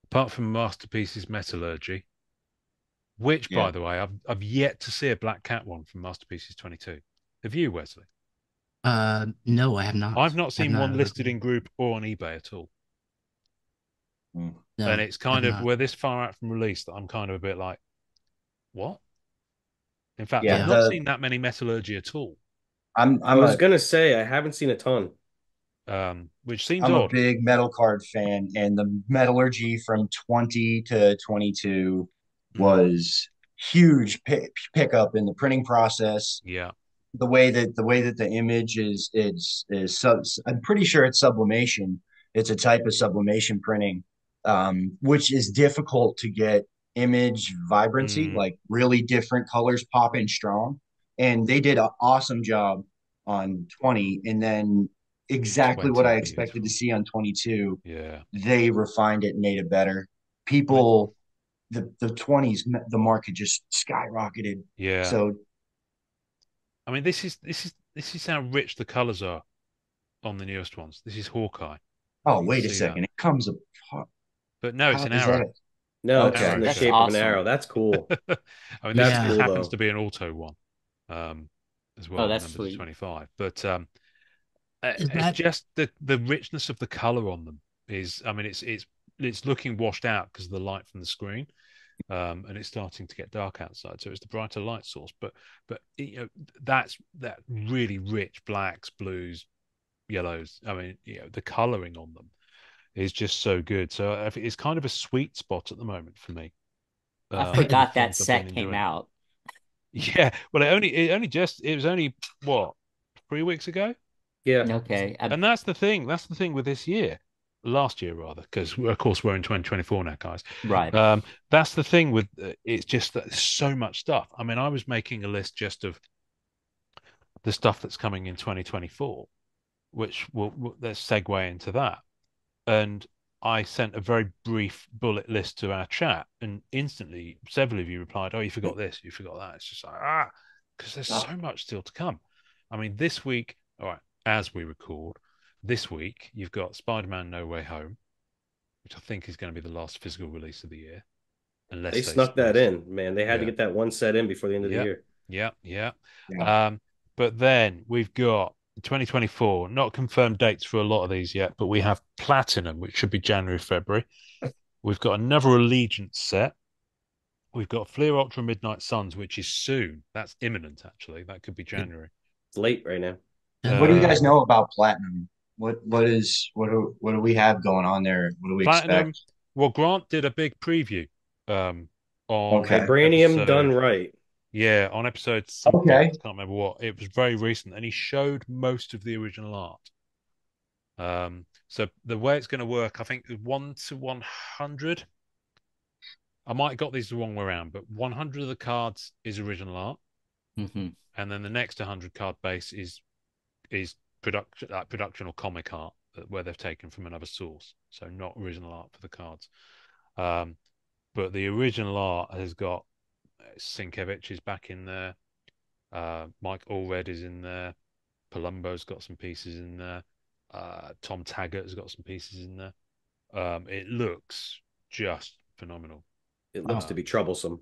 apart from Masterpieces Metallurgy, which, Yeah. by the way, I've yet to see a Black Cat one from Masterpieces 22. Have you, Wesley? no, I have I've not. not I've seen not one heard of listed them. in group or on eBay at all. Mm. And No, it's I've kind of not. we're this far out from release that I'm kind of a bit like, what? In fact, Yeah. I've Yeah. not seen that many Metallurgy at all, I I'm was a gonna say I haven't seen a ton. which seems I'm a odd. big metal card fan, and the metallurgy from 20 to 22 Mm, was huge pickup in the printing process. yeah. The way that the image is I'm pretty sure it's sublimation. It's a type of sublimation printing, which is difficult to get image vibrancy, Mm, like really different colors pop in strong. And they did an awesome job on 20, and then exactly what 20 I is expected to beautiful. see on 22. Yeah. They refined it and made it better. I mean, People, the 20s, the market just skyrocketed. yeah. So I mean, this is how rich the colors are on the newest ones. This is Hawkeye. Oh, You can wait a see that. second. It comes apart. But no, it's How an is arrow. that? No, it's Okay. in Arrow the That's shell. shape of an arrow. awesome. That's cool. I mean, this That's this Yeah. cool happens though. to be an auto one, as Oh, well, that's numbered to sweet. 25. But Is it's that just the richness of the color on them is. I mean, it's looking washed out because of the light from the screen, and it's starting to get dark outside. So it's the brighter light source. But that's that really rich blacks, blues, yellows. I mean, the coloring on them is just so good. So it's kind of a sweet spot at the moment for me. I For the forgot that things I've been set came enjoying. out. Yeah, well, it was only what 3 weeks ago, Yeah. Okay. and that's the thing. That's the thing with this year, last year rather, because of course we're in 2024 now, guys. Right. That's the thing with it's just that there's so much stuff. I mean, I was making a list just of the stuff that's coming in 2024, which will let's segue into that. And I sent a very brief bullet list to our chat, and instantly several of you replied, "Oh, you forgot this, you forgot that." It's just like because there's Oh, so much still to come. I mean, this week, all right, as we record, this week you've got Spider-Man: No Way Home, which I think is going to be the last physical release of the year, They unless they snuck that release. in, man. They had to Yeah, get that one set in before the end of the yeah, year. yeah, yeah. yeah. Um, but then we've got 2024, not confirmed dates for a lot of these yet, but we have Platinum, which should be January, February. We've got another Allegiance set. We've got Fleer Ultra Midnight Suns, which is soon. That's imminent, actually. That could be January. It's late right now. What do you Uh, guys know about Platinum? What do we have going on there? What do we Platinum. expect? Well, Grant did a big preview um, on Okay. Vibranium done episode, right. yeah, on episode something. I Okay. can't remember what. It was very recent, and he showed most of the original art. So the way it's going to work, I think, is 1 to 100. I might have got these the wrong way around, but 100 of the cards is original art, Hmm. and then the next 100 card base is production or comic art where they've taken from another source. So not original art for the cards. Um, but the original art has got Sienkiewicz is back in there. Mike Allred is in there. Palumbo's got some pieces in there. Tom Taggart has got some pieces in there. It looks just phenomenal. It looks to Um, be troublesome.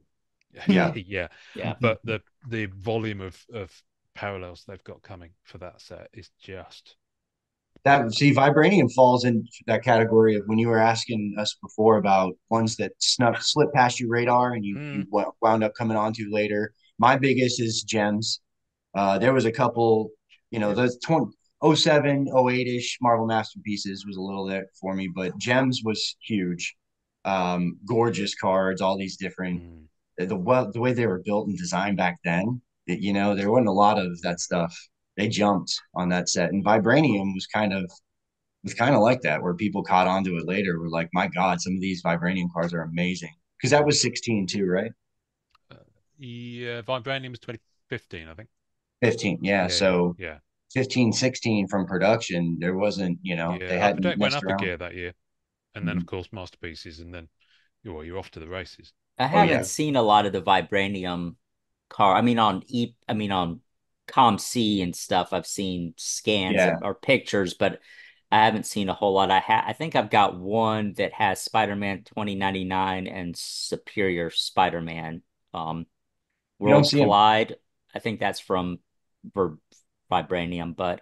Yeah. yeah, Yeah. but the volume of parallels they've got coming for that set is just That see, Vibranium falls in that category of when you were asking us before about ones that slipped past your radar and you mm, wound up coming onto later. My biggest is Gems. There was a couple, gems. those 2007, 08-ish Marvel Masterpieces was a little there for me, but Gems was huge. Gorgeous cards, all these different Mm. the way they were built and designed back then, there wasn't a lot of that stuff. They jumped on that set, and Vibranium was kind of like that, where people caught onto it later. Were like, my God, some of these Vibranium cards are amazing. Because that was 16 too, right? Uh, yeah, Vibranium was 2015, I think. 15, yeah. Yeah, yeah, So yeah, 15, 16 from production, there wasn't, they yeah. Upper hadn't Deck went messed up a around. gear that year, and then Mhm. of course Masterpieces, and then you're off to the races. I Oh haven't yeah, seen a lot of the vibranium car. I mean on ComC and stuff. I've seen scans yeah. or pictures, but I haven't seen a whole lot. I think I've got one that has Spider-Man 2099 and Superior Spider-Man. Um, You don't Worlds see them. Collide. I think that's from Ver Vibranium, but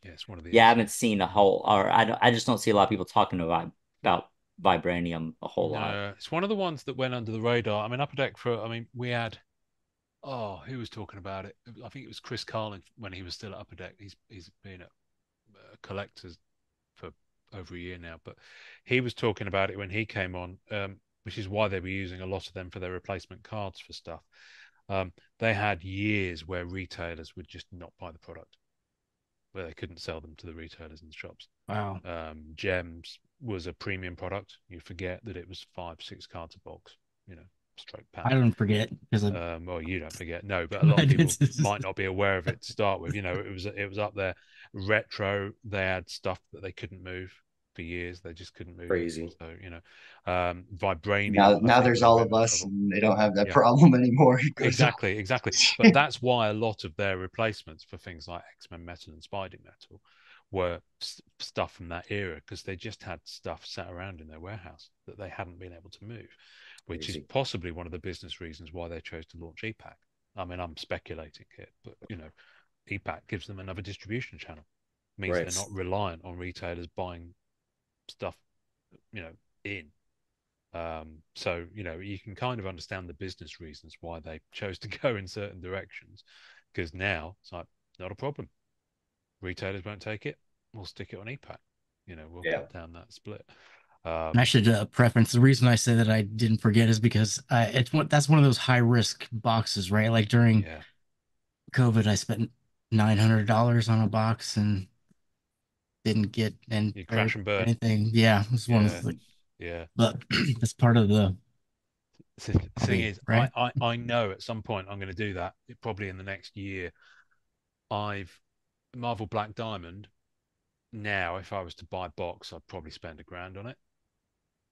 Yeah, it's one of the yeah, I X's. haven't seen a whole, or I just don't see a lot of people talking about Vibranium a whole lot. No, it's one of the ones that went under the radar. I mean, Upper Deck I mean, we had. Oh, who was talking about it? I think it was Chris Carlin when he was still at Upper Deck. He's been at collectors for over a year now, but he was talking about it when he came on, which is why they were using a lot of them for their replacement cards for stuff. They had years where retailers would just not buy the product, where they couldn't sell them to the retailers in the shops. wow. Gems was a premium product. You forget that it was 5, 6 cards a box, straight I pack. don't forget because I Well, you don't forget, no, but a lot of people it's might not be aware of it to start with. It was up there. Retro, they had stuff that they couldn't move. for years. They just couldn't move them. Crazy. So, vibranium, I Now think, there's was a all bit of of us, trouble. and they don't have that Yeah, problem anymore. It goes on. exactly, exactly. But that's why a lot of their replacements for things like X-Men Metal and Spidey Metal were stuff from that era because they just had stuff sat around in their warehouse that they hadn't been able to move, which is Crazy. possibly one of the business reasons why they chose to launch EPAC. I mean, I'm speculating here, but EPAC gives them another distribution channel, means they're Right. not reliant on retailers buying stuff, you know, in. So, you can kind of understand the business reasons why they chose to go in certain directions, because now it's like, not a problem. Retailers won't take it. We'll stick it on EPAC. We'll Yeah. cut down that split. And I Um, should preference the reason I say that I didn't forget is because that's one of those high risk boxes, right? Like during yeah, COVID, I spent $900 on a box and didn't get and you or crash and burn. anything. Yeah, it's one Yeah, of the, yeah. but that's part of the The thing hobby, is, right? I know at some point I'm going to do that. Probably in the next year. I've Marvel Black Diamond. Now, if I was to buy a box, I'd probably spend £1,000 on it,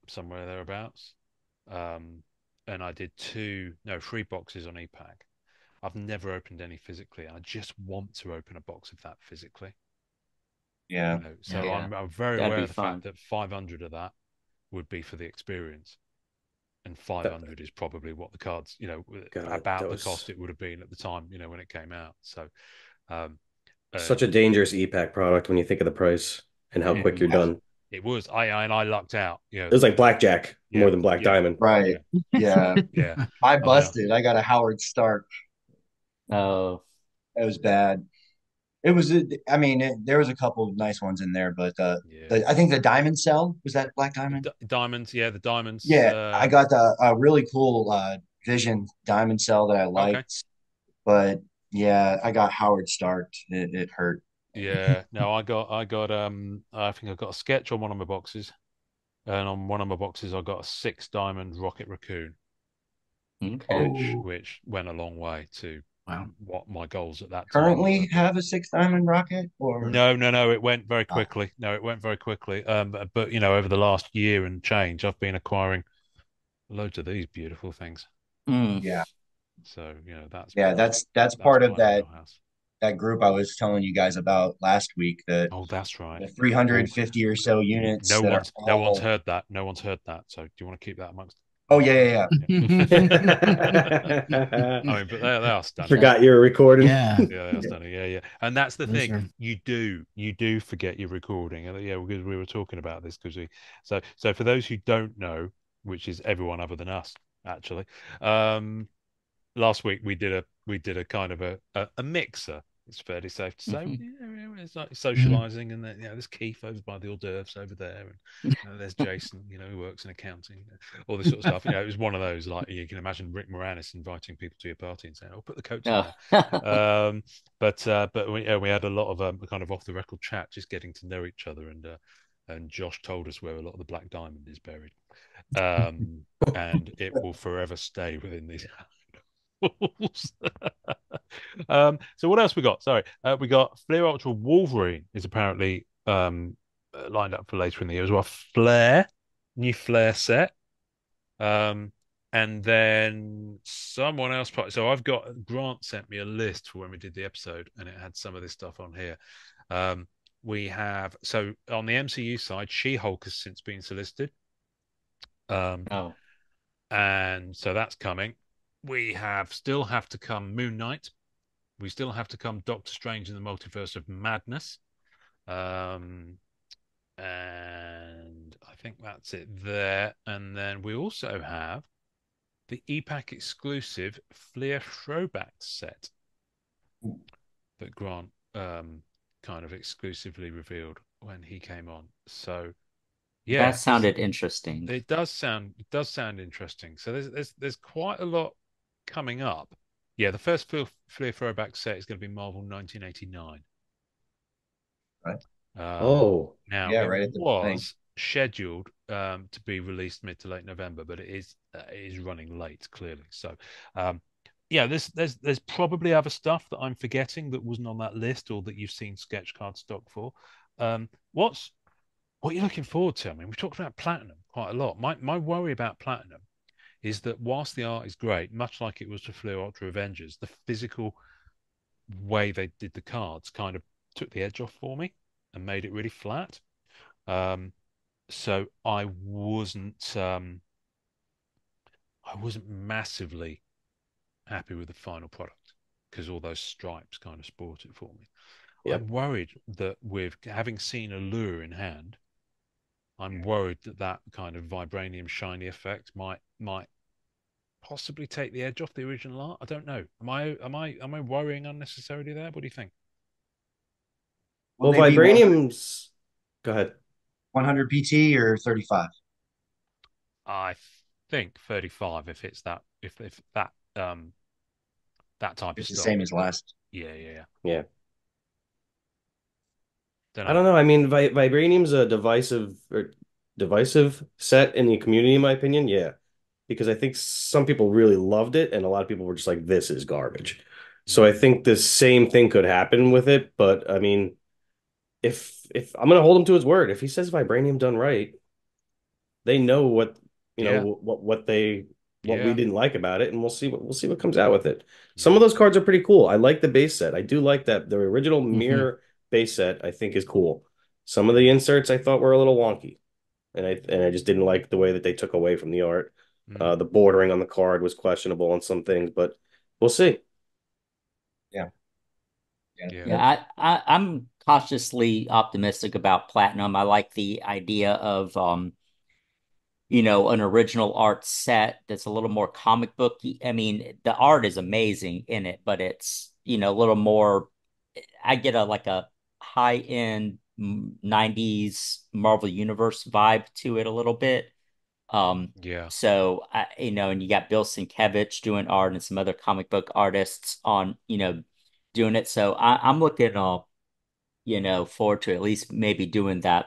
somewhere thereabouts. Um, and I did three boxes on EPAC. I've never opened any physically, and I just want to open a box of that physically. Yeah. So Yeah. Yeah, I'm very that'd aware be of the fact fun. that 500 of that would be for the experience, and That 500 is probably what the cards, God, about that the cost was it would have been at the time, when it came out. So, um, such a and dangerous EPAC product when you think of the price and how it quick you're Hmm. was, done. it was. I lucked out. It was like blackjack Yeah, more than black yeah, diamond. Right. yeah, Yeah. yeah. I I know. busted. I got a Howard Stark. Oh, It was bad. I mean, there was a couple of nice ones in there, but Yeah, I think the Diamond Cell was that Black Diamond. diamonds. Yeah, the diamonds. Yeah, I got a really cool Vision Diamond Cell that I Okay. liked, but yeah, I got Howard Stark. It hurt. Yeah. No, I got. I think I got a sketch on one of my boxes, and on one of my boxes I got a 6 diamond rocket raccoon, okay. which Oh, which went a long way to Wow. what my goals at that time were. currently have a 6 diamond rocket or No, no, no. It went very oh, quickly. No, it went very quickly. But over the last year and change, I've been acquiring loads of these beautiful things. Mm. yeah, So that's yeah. That's that's part of quite in my wheelhouse. that group I was telling you guys about last week. Oh, that's right. The Oh, 350 or so units no that are one's all. heard that. No one's heard that. So do you want to keep that Oh yeah, amongst yeah, us? yeah. Yeah. I mean, but they are stunning. Forgot you were recording. Yeah, Yeah, they are stunning. Yeah, yeah. And that's the those thing. are. You do forget you're recording. And yeah, because we were talking about this because so for those who don't know, which is everyone other than us, actually, um, last week we did a kind of a mixer. It's fairly safe to say. Mhm. It's like Mhm. socializing, and then there's Keith over by the hors d'oeuvres over there, and there's Jason, who works in accounting, all this sort of stuff. It was one of those, like, you can imagine Rick Moranis inviting people to your party and saying, "Oh, put the coats on Oh. there." But we had a lot of kind of off the record chat, just getting to know each other, and Josh told us where a lot of the Black Diamond is buried, um, and it will forever stay within these walls. So what else we got? Sorry, we got Flair Ultra Wolverine is apparently lined up for later in the year as well. New Flair set. Um, and then someone else. So I've got Grant sent me a list for when we did the episode, and it had some of this stuff on here. Um, we have so on the MCU side, She-Hulk has since been solicited. Um, Oh, and so that's coming. We still have to come Moon Knight. We still have to come Doctor Strange in the Multiverse of Madness. Um, and I think that's it there. And then we also have the EPAC exclusive Fleer throwback set that Grant kind of exclusively revealed when he came on. So that yeah, sounded interesting. it does sound interesting. So there's quite a lot coming up. Yeah, the first Fleer throwback set is going to be Marvel 1989. Right. Um, Oh, Now Yeah, it right at the thing. was scheduled to be released mid to late November, but it is running late clearly. So yeah, there's probably other stuff that I'm forgetting that wasn't on that list or that you've seen sketch card stock for. What's what are you looking forward to? I mean, we talked about platinum quite a lot. My worry about platinum is that whilst the art is great, much like it was to Flu Ultra Avengers, the physical way they did the cards kind of took the edge off for me and made it really flat. Um, so I wasn't massively happy with the final product because all those stripes kind of spoiled it for me. I'm Yep. worried that with having seen Allure in hand, I'm worried that that kind of vibranium shiny effect might possibly take the edge off the original art. I don't know. Am I worrying unnecessarily there? What do you think? Will Well, they be vibraniums. Go ahead. 100 PT or 35? I think 35 if it's that if that that type of It's the same stock. as last. Yeah. Yeah. Don't I know. don't know. I mean, vibranium's a divisive set in the community, in my opinion. Yeah, because I think some people really loved it, and a lot of people were just like, "This is garbage." So I Mm, think the same thing could happen with it. But I mean, if I'm gonna hold him to his word, if he says vibranium done right, they know what yeah, what we yeah, didn't like about it, and we'll see what comes out with it. Some of yeah, those cards are pretty cool. I like the base set. I do like that the original Hmm. mirror base set. I think is cool. Some of the mm, inserts I thought were a little wonky, and I just didn't like the way that they took away from the art. mm, The bordering on the card was questionable on some things, but we'll see. Yeah. Yeah. yeah, Yeah, I'm cautiously optimistic about Platinum. I like the idea of an original art set that's a little more comic booky. I mean, the art is amazing in it, but it's, a little more. I get a high-end 90s Marvel Universe vibe to it a little bit. yeah, And you got Bill Sienkiewicz doing art and some other comic book artists on, doing it. So I'm looking forward to at least maybe doing that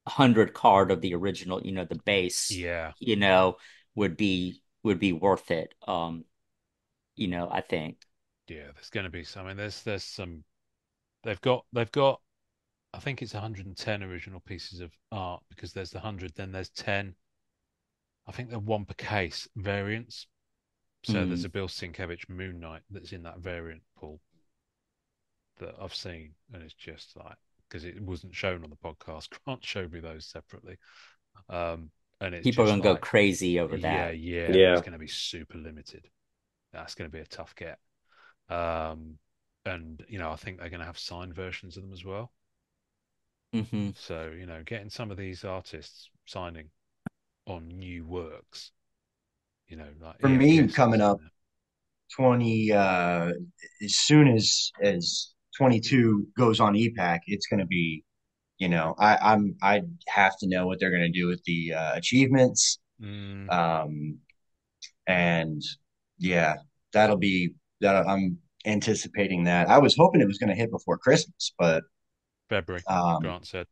100 card of the original, the base, yeah, would be worth it. I think. yeah. There's going to be some. I mean, there's some. They've got. I think it's 110 original pieces of art because there's the 100, then there's 10. I think they're one per case variants. So there's Mm. a Bill Sienkiewicz Moon Knight that's in that variant pool that I've seen, and it's just like because it wasn't shown on the podcast. Grant showed me those separately, um, and it's People are just gonna go like, crazy over yeah, that. yeah, but it's Yeah. going to be super limited. That's going to be a tough get. Um, and I think they're going to have signed versions of them as well. Hmm. So getting some of these artists signing on new works, like For Ian me, Guest is coming in up there. 20, as soon as 22 goes on EPAC, it's going to be, I have to know what they're going to do with the achievements. Mm, Um, and yeah, that'll be that. I'm anticipating that. I was hoping it was going to hit before Christmas, but February, um, Grant said,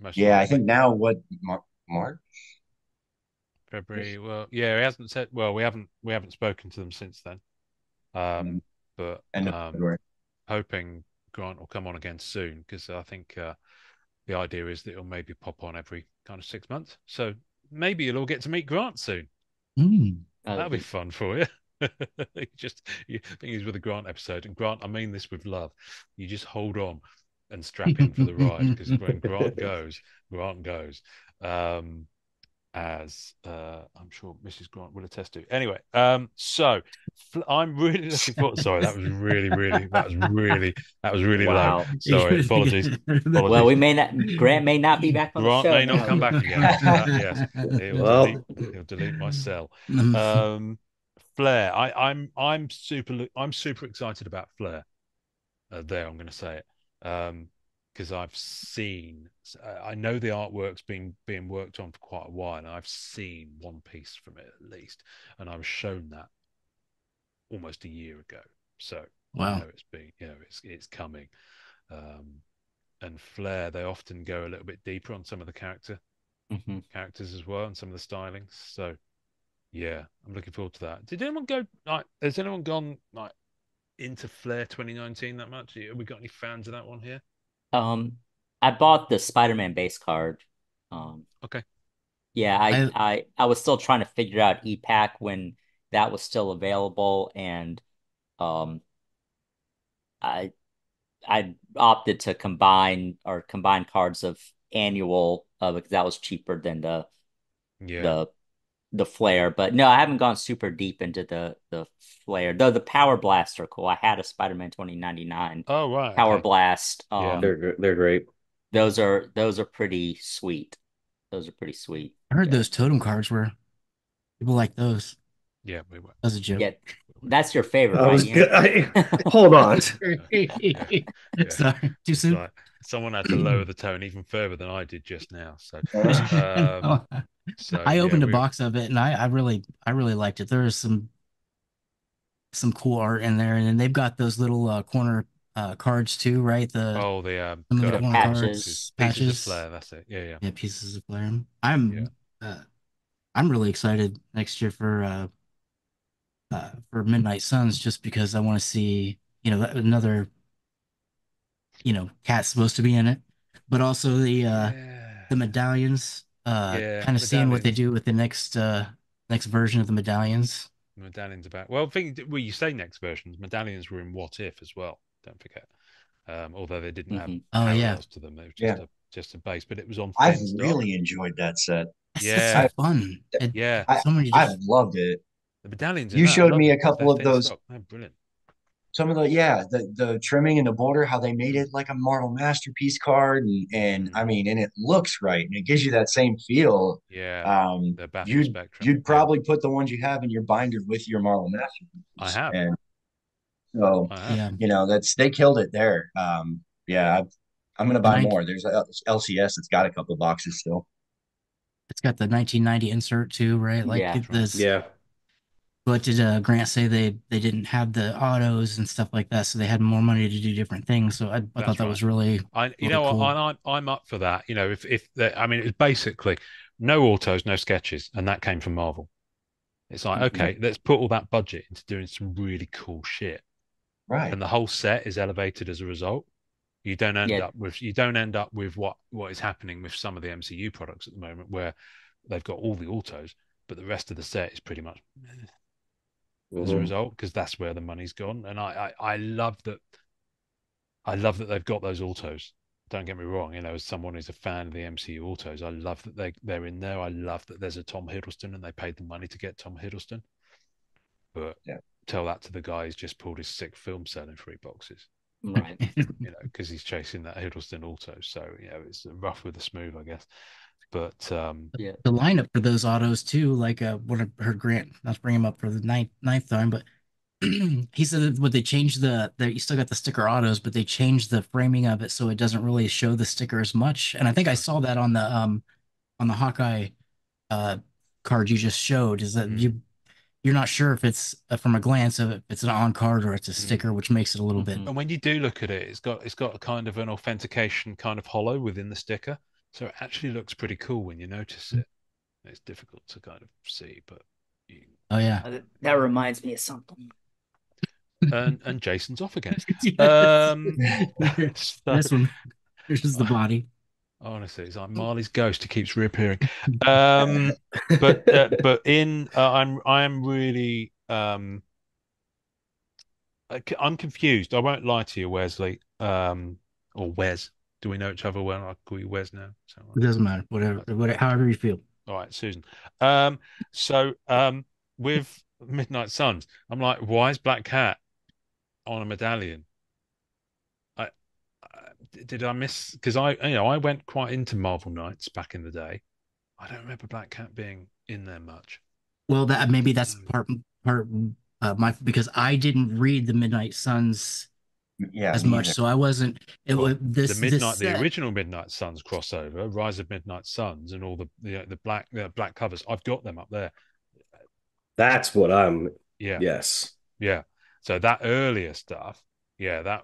most yeah, I likely. think now what March? February. Well, yeah, he hasn't said. Well, we haven't spoken to them since then. Um, But End of February. hoping Grant will come on again soon because I think the idea is that he'll maybe pop on every kind of 6 months. So maybe you'll all get to meet Grant soon. Mm. That'll be fun for you. You think he's with a Grant episode, and Grant, I mean this with love. You just hold on and strap in for the ride because when Grant goes, Grant goes. Um, as I'm sure Mrs. Grant will attest to. Anyway, so I'm really looking forward. Sorry, that was really low. Wow. Sorry, apologies, Well, apologies. Grant may not be back on the Grant show may not now. come back again. That yes, he'll delete Well, he'll delete my cell. Um, Flair, I'm super excited about Flair. There, I'm going to say it. Because I've seen, I know the artwork's been being worked on for quite a while, and I've seen one piece from it at least, and I was shown that almost a year ago. So I Wow. know it's coming. Um, and Flair, they often go a little bit deeper on some of the Hmm. characters as well, and some of the stylings. So yeah, I'm looking forward to that. Did anyone go like? Has anyone gone like into Flair 2019 that much? Have we got any fans of that one here? Um, I bought the Spider-Man base card. Um, Okay. yeah, I I was still trying to figure out EPAC when that was still available, and um, I I opted to combine cards of annual because that was cheaper than Yeah. the the flare. But no, I haven't gone super deep into the flare. Though the Power Blast are cool. I had a Spider-Man 2099 Oh, right. Power Okay. Blast. Yeah. They're great. Those are pretty sweet. Those are pretty sweet. heard Yeah. those totem cards were people like those. Yeah. We were. That was a joke. Yeah, that's your favorite, I right, was Ian? good. Hold on. Yeah. Yeah. Sorry, too It's soon. like someone had to lower the tone even further than I did just now. So, um, No, so I yeah, opened a we. box of it and I really liked it. There was some cool art in there, and then they've got those little corner cards too, right? The Oh, the some of the The corner boxes, patches. cards pieces of patches. flair. That's it. Yeah. Yeah. Yeah, pieces of flare. Yeah. Uh, I'm really excited next year for Midnight Suns just because I want to see another cat's supposed to be in it, but also Yeah. the medallions. Yeah. Kind of seeing what they Medallions. do with the next version of the medallions. Medallions about. Well, you say next versions. Medallions were in What If as well. Don't forget. Although they didn't have Hmm. Oh yeah, parallels to them, it was Yeah, just a base, but it was on I've thin stock. really enjoyed that set. that's so Yeah. I fun. Yeah. I So many I've different. loved it. The medallions in You that are showed me lovely a because they're couple of thin those, stock. They're brilliant. some of the the trimming and the border, how they made Mm, it like a Marvel masterpiece card, and mm. I mean, and it looks right, and it gives you that same feel. Yeah. The battle You'd spectrum. you'd Yeah. probably put the ones you have in your binder with your Marvel I masterpieces, have. and so I have. Yeah, that's they killed it there. Yeah, I'm gonna the buy nine. more. There's a LCS that's got a couple boxes still. It's got the 1990 insert too, right? Like Yeah. That's right. this. Yeah. What did Grant say? They didn't have the autos and stuff like that, so they had more money to do different things. So I thought That's that right. was really You really know what, cool. I'm up for that. I mean, it's basically no autos, no sketches, and that came from Marvel. It's like, Hmm. okay, let's put all that budget into doing some really cool shit, Right. and the whole set is elevated as a result. Yeah. You don't end up with what is happening with some of the MCU products at the moment, where they've got all the autos, but the rest of the set is pretty much as a Hmm. result because that's where the money's gone. And I love that. I love that they've got those autos. Don't get me wrong, as someone who's a fan of the MCU autos, I love that they're in there. I love that there's a Tom Hiddleston and they paid the money to get Tom Hiddleston. But Yeah. tell that to the guy who's just pulled his sixth film selling 3 boxes, Right. because he's chasing that Hiddleston auto. So, it's rough with the smooth, I guess. But Yeah. The lineup for those autos too, like what I heard Grant, not to bring him up for the ninth time, but he said that what they changed the you still got the sticker autos, but they changed the framing of it so it doesn't really show the sticker as much. And I think I saw that on the Hawkeye uh card you just showed, is that mm, you're not sure if it's from a glance of if it's an on card or it's a mm. sticker, which makes it a little bit. Hmm. And when you do look at it, it's got a kind of an authentication kind of hollow within the sticker. So it actually looks pretty cool when you notice it. It's difficult to kind of see, but you, Oh yeah. That reminds me of something. and Jason's off again. Yes. Um, so This one, there's just the body. honestly, it's like Marley's ghost. He keeps reappearing. Um, but I am really I'm confused. I won't lie to you, Wesley. Or Wes. Do we know each other well? I call you Wes now. So, It doesn't matter. Whatever, however you feel. all right, Susan. Um, so with Midnight Suns, I'm like, why is Black Cat on a medallion? I, did I miss? Because I went quite into Marvel Knights back in the day. I don't remember Black Cat being in there much. Well, that maybe that's Mm. part my because I didn't read the Midnight Suns Yeah, as me much, either. so I wasn't. It was Well, this the set. original Midnight Suns crossover, Rise of Midnight Suns, and all the black covers. I've got them up there. That's what I'm. Yeah, Yes, yeah. So that earlier stuff, yeah,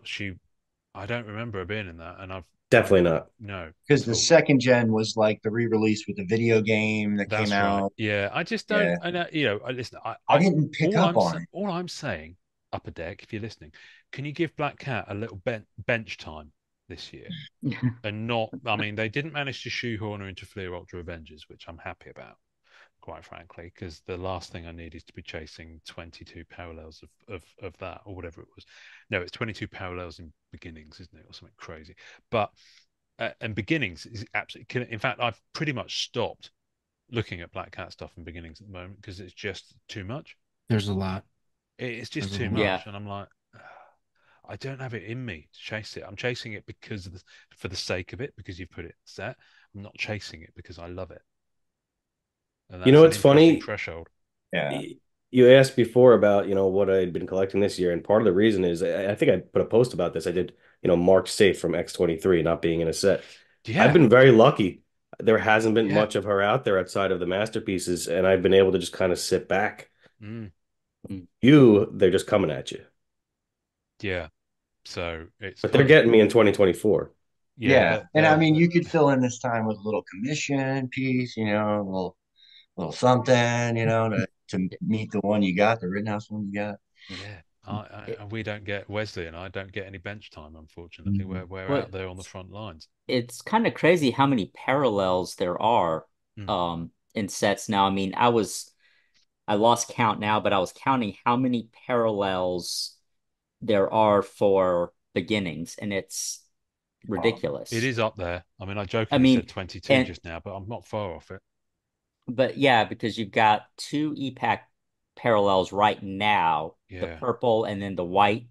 I don't remember her being in that, and definitely not. no, Because at the all. second gen was like the re-release with the video game that came That's right. out. Yeah, I just don't. Yeah, Listen. I didn't pick up on it. All I'm saying, Upper Deck, if you're listening, can you give Black Cat a little bench time? this year. And not, I mean, they didn't manage to shoehorn her into Fleer Ultra Avengers, which I'm happy about, quite frankly, because the last thing I need is to be chasing 22 parallels of that or whatever it was. No, it's 22 parallels in beginnings, isn't it, or something crazy. But and beginnings is absolutely killing. In fact, I've pretty much stopped looking at Black Cat stuff in beginnings at the moment because it's just too much. There's a lot. It's just There's a too lot. Yeah. much, and I'm like, I don't have it in me to chase it. I'm chasing it because of for the sake of it, because you've put it set. I'm not chasing it because I love it, and You that's know an what's interesting funny? threshold. Yeah. You asked before about, what I had been collecting this year, and part of the reason is I think I put a post about this. I did, marked safe from X-23 not being in a set. I've Yeah, been very lucky. There hasn't been yeah, much of her out there outside of the masterpieces, and I've been able to just kind of sit back. mm, They're just coming at you, yeah. So it's but they're kind of getting me in 2024. yeah. Yeah. That And I mean, you could fill in this time with a little commission piece, a little something, to meet the one you got, the Rittenhouse one you got. yeah. It, We don't get Wesley and I don't get any bench time, unfortunately. Mhm. We're well, out there on the front lines. it's kind of crazy how many parallels there are Mm. in sets now. I mean, I lost count now, but I was counting how many parallels there are for beginnings, and it's Um, It ridiculous. is up there. I mean, I I jokingly said mean, 22 and just now, but I'm not far off it. but yeah, because you've got two EPAC parallels right now, the Yeah. purple and then the white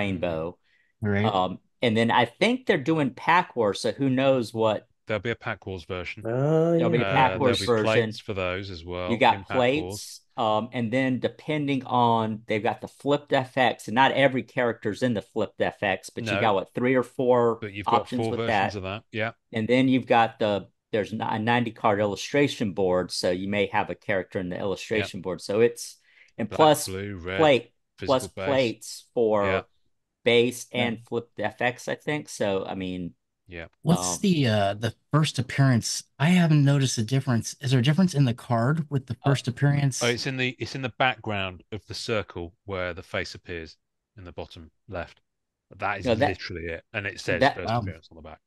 Hmm. rainbow. Right. And then I think they're doing Pack Wars, so who knows what There'll be a Pack Wars version. Oh there'll be a yeah, Pack There'll Wars be version. plates for those as You well in got Pack Wars. plates, and then depending on they've got the flipped FX, and not every character's in the flipped FX, but you No, got what three or four but you've got options four with versions that. of that. Yeah, And then you've got there's a 90 card illustration board, so you may have a character in the yeah. illustration board. So it's and Black, plus blue, red, plate plus physical base. plates Yeah, for base yeah. and flipped FX, I think. So I mean, yeah. What's um, the first appearance? I haven't noticed a difference. Is there a difference in the card with the uh, first Oh, appearance? it's in the background of the circle where the face appears in the bottom left. That is you know that literally it, and it says that first Wow. appearance on the back.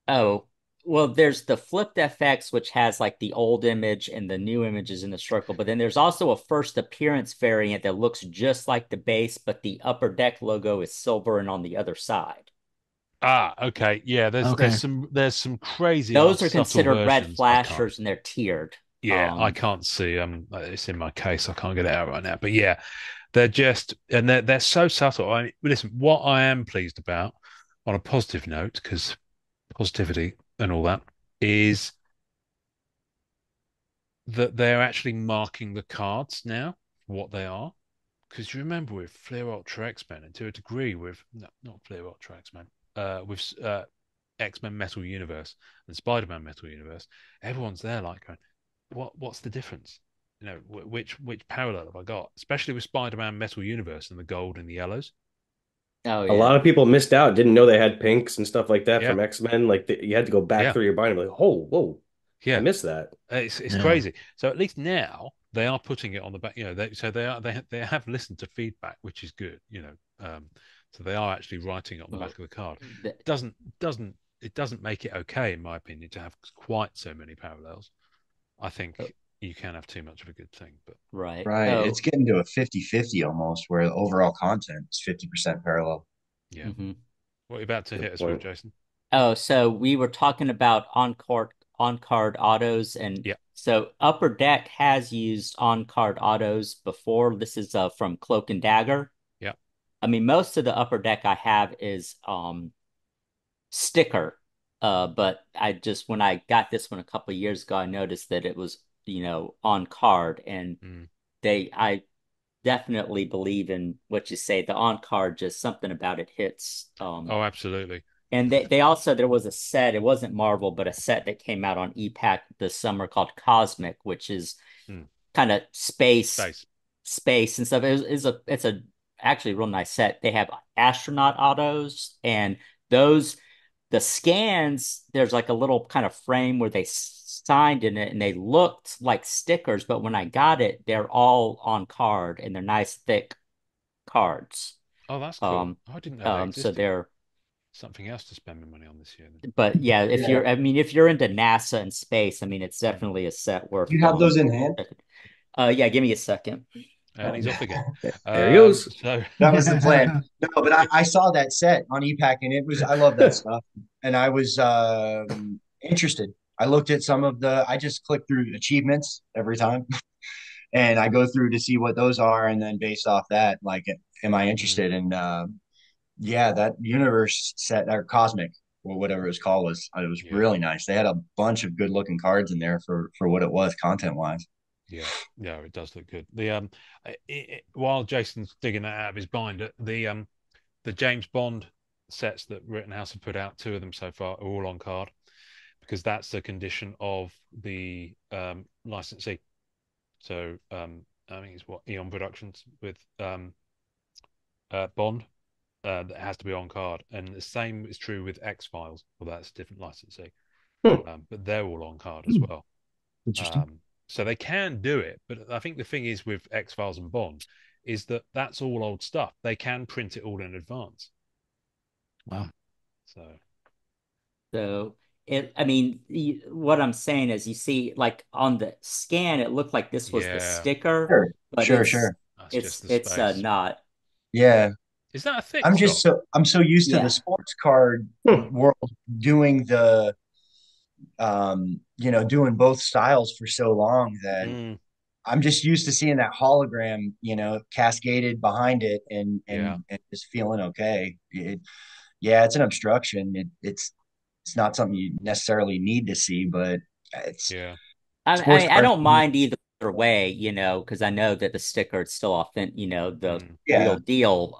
oh well, there's the flipped FX, which has like the old image and the new images in the circle, but then there's also a first appearance variant that looks just like the base, but the upper deck logo is silver and on the other side. Ah, okay. Yeah, Okay. there's some crazy ass Those are subtle considered red versions. I can't. flashers and they're tiered. Yeah, I Um, can't see. It's in my case. I can't get it out right now. But yeah, they're just and they're so subtle. I mean, listen, what I am pleased about on a positive note, because positivity and all that, is that they're actually marking the cards now for what they are. Because you remember with Fleer Ultra X-Men, and to a degree with no, not Fleer Ultra X-Men, with X-Men Metal Universe and Spider-Man Metal Universe, everyone's there like going, what's the difference? Which parallel have I got? Especially with Spider-Man Metal Universe and the gold and the yellows. oh a lot yeah. of people missed out, didn't know they had pinks and stuff like that Yeah, from X-Men. Like you had to go back yeah, through your binder, like, oh, whoa, I yeah. missed that. It's Yeah. crazy. So at least now they are putting it on the back. So they have listened to feedback, which is good. So they are actually writing it on the back Well, of the card. th Doesn't it doesn't make it okay, in my opinion, to have quite so many parallels. I think you can have too much of a good thing, but right. Right. It's Oh, getting to a 50-50 almost, where the overall content is 50% parallel. yeah. mhm. What are you about to Good hit us with, point. Jason? Oh, so we were talking about on-card autos, and Yeah, so Upper Deck has used on-card autos before. This is from Cloak and Dagger. yeah. I mean, most of the Upper Deck I have is sticker. But I just when I got this one a couple of years ago, I noticed that it was, on card, and Mm. I definitely believe in what you say. The on card, just something about it hits. Oh, absolutely. And they also there was a set, it wasn't Marvel, but a set that came out on EPAC this summer called Cosmic, which is Mm. kind of Space. space and stuff. It's a actually real nice set. They have astronaut autos, and those the scans, there's like a little kind of frame where they signed in it and they looked like stickers, but when I got it, they're all on card and they're nice thick cards. Oh, that's cool. Um I didn't know they so existed. they're something else to spend my money on this year. But yeah, if Yeah. you're, I mean, if you're into NASA and space, I mean, it's Then. definitely a set worth You have those in hand? Yeah, give me a second. And he's off again. There he goes. So That was the plan. No, but I saw that set on EPAC and I love that stuff. And I was interested. I looked at I just click through achievements every time and I go through to see what those are. And then based off that, like, am I mm, interested? And yeah, that universe set or cosmic or whatever it was called it was yeah, really nice. They had a bunch of good looking cards in there for what it was content wise. yeah, yeah, it does look good. While Jason's digging that out of his binder, the James Bond sets that Rittenhouse have put out, two of them so far, are all on card because that's the condition of the licensee. So I think it's what Eon Productions with Bond that has to be on card, and the same is true with X Files. Well, that's a different licensee, Hmm. but they're all on card as well. Interesting. So they can do it, but I think the thing is with X Files and Bond is that that's all old stuff. They can print it all in advance. Wow. So So I mean, what I'm saying is, you see, like on the scan, it looked like this was the yeah, sticker, Sure, but sure. that's just the it's space. not. Yeah. Is that a thick top? I'm so used to the Yeah. sports card Hmm. world doing doing both styles for so long that Mm, I'm just used to seeing that hologram, cascaded behind it yeah, and just feeling okay. Yeah, it's an obstruction. It's not something you necessarily need to see, but it's I sports I cards. don't mind either way, because I know that the sticker is still authentic, the mm, real Yeah, deal.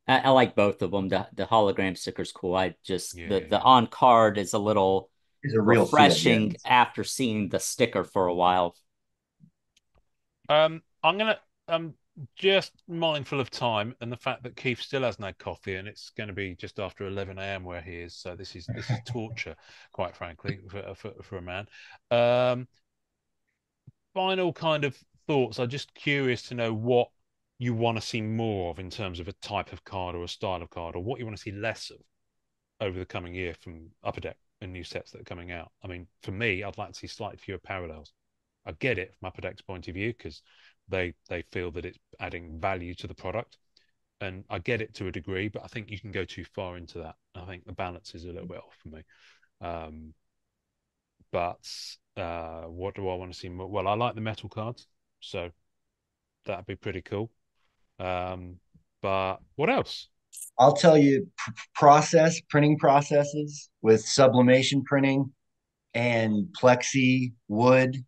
I like both of them. The hologram sticker's cool. I just yeah, the yeah. on card is a little is a real feel. Yeah. refreshing after seeing the sticker for a while. I'm gonna just mindful of time and the fact that Keith still hasn't had coffee, and it's going to be just after 11 a.m. where he is. So this is torture, quite frankly, for a man. Um, Final kind of thoughts. I'm just curious to know what you want to see more of in terms of a type of card or a style of card, or what you want to see less of over the coming year from Upper Deck and new sets that are coming out. I mean, for me, I'd like to see slightly fewer parallels. I get it from Upper Deck's point of view because they feel that it's adding value to the product, and I get it to a degree, but I think you can go too far into that. I think the balance is a little bit off for me. Um, but what do I want to see more? Well, I like the metal cards, so that'd be pretty cool. Um, but what else? I'll tell you, printing processes with sublimation printing and plexi wood,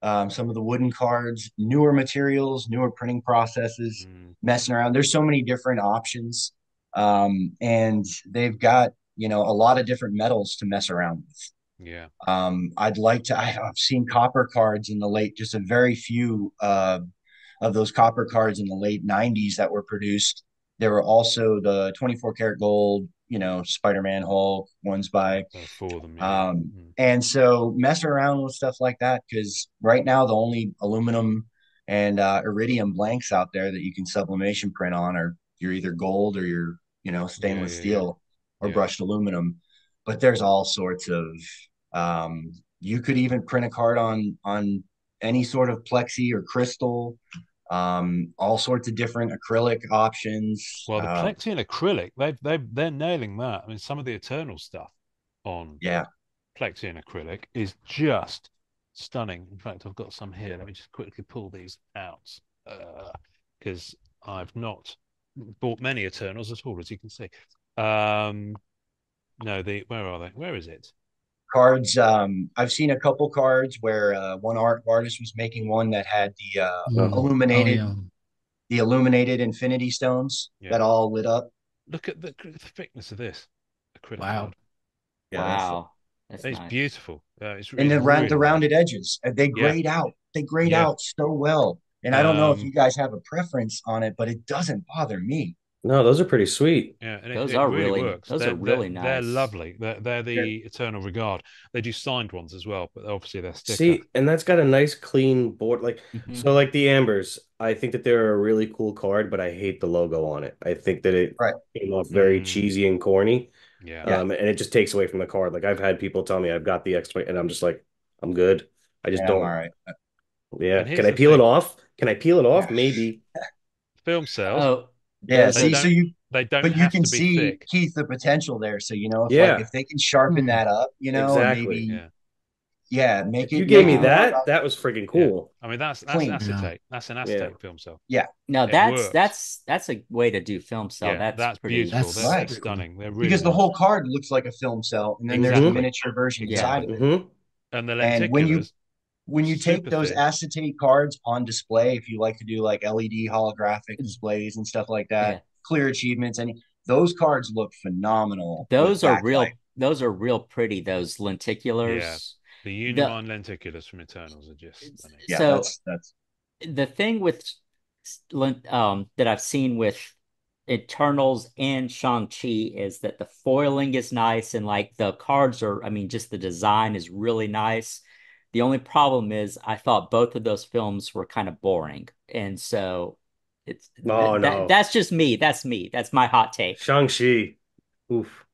some of the wooden cards, newer materials, newer printing processes, Mm, messing around. There's so many different options. And they've got, a lot of different metals to mess around with. yeah. I've seen copper cards in the late, just a very few of those copper cards in the late 90s that were produced. There were also the 24 karat gold, Spider-Man Hulk ones by For them, yeah. Mm, and so mess around with stuff like that because right now the only aluminum and iridium blanks out there that you can sublimation print on are you're either gold or you're yeah, stainless yeah, yeah, steel or yeah. brushed aluminum. But there's all sorts of you could even print a card on any sort of plexi or crystal, all sorts of different acrylic options. Well, the plexi and acrylic, they're nailing that. I mean, some of the Eternal stuff on Yeah, plexi and acrylic is just stunning. In fact, I've got some here. Let me just quickly pull these out because I've not bought many Eternals at all, as you can see. Um, no, the where are they? Where is it? cards. I've seen a couple cards where one artist was making one that had Uh-huh. Oh illuminated yeah. the illuminated infinity stones Yeah, that all lit up. look at the thickness of this acrylic Wow. card. Yeah, that's Wow, that's It's nice. beautiful. and It's the really nice. rounded edges. They Yeah, grade out. They grade yeah. out so well. And I don't know if Um, you guys have a preference on it, but it doesn't bother me. No, those are pretty sweet. Yeah, and Those it are really really works. those are really They're nice. lovely. They're They're- the Eternal Regard. They do signed ones as well, but obviously they're sticker. See, and that's got a nice clean board. Like, Hmm. so like the Ambers, I think that they're a really cool card, but I hate the logo on it. I think that it right. came off very Mm, cheesy and corny. yeah. Yeah. And it just takes away from the card. Like I've had people tell me I've got the X20 and I'm just like, I'm good. I just Yeah, I'm all don't. right. Yeah. And Can here's I the peel it thing: off? Can I peel it off? Yeah. Maybe. film cells, Oh, Yeah. those they are See, so don't you, they don't but you have can to be see thick. Keith the potential there. So Yeah, if they can sharpen Hmm. that up, and exactly. maybe Yeah, make If you it gave me now. more that, about that was freaking yeah. cool. I mean that's clean. Yeah. acetate. That's an Yeah. acetate film cell. Yeah, Now It works. that's a way to do film cell. Yeah, That's that's pretty. beautiful. That's They're right. pretty cool. stunning. They're really Because the nice. whole card looks like a film cell, and then there's the Mm-hmm. Exactly. miniature version inside Exactly. of it. Mm-hmm. And the And lenticulars, when you take super those thin. acetate cards on display, if you like to do like LED holographic displays and stuff like that, Yeah, clear achievements, and those cards look phenomenal with backlight. those are real pretty. Those Yeah. lenticulars. The The Unimind lenticulars from Eternals are just stunning. Yeah, so that's the thing with that I've seen with Eternals and Shang-Chi is that the foiling is nice and like the cards are, I mean, just the design is really nice. The only problem is I thought both of those films were kind of boring. And so it's Oh no. that's just me. That's me. That's my hot take. Shang-Chi. Oof.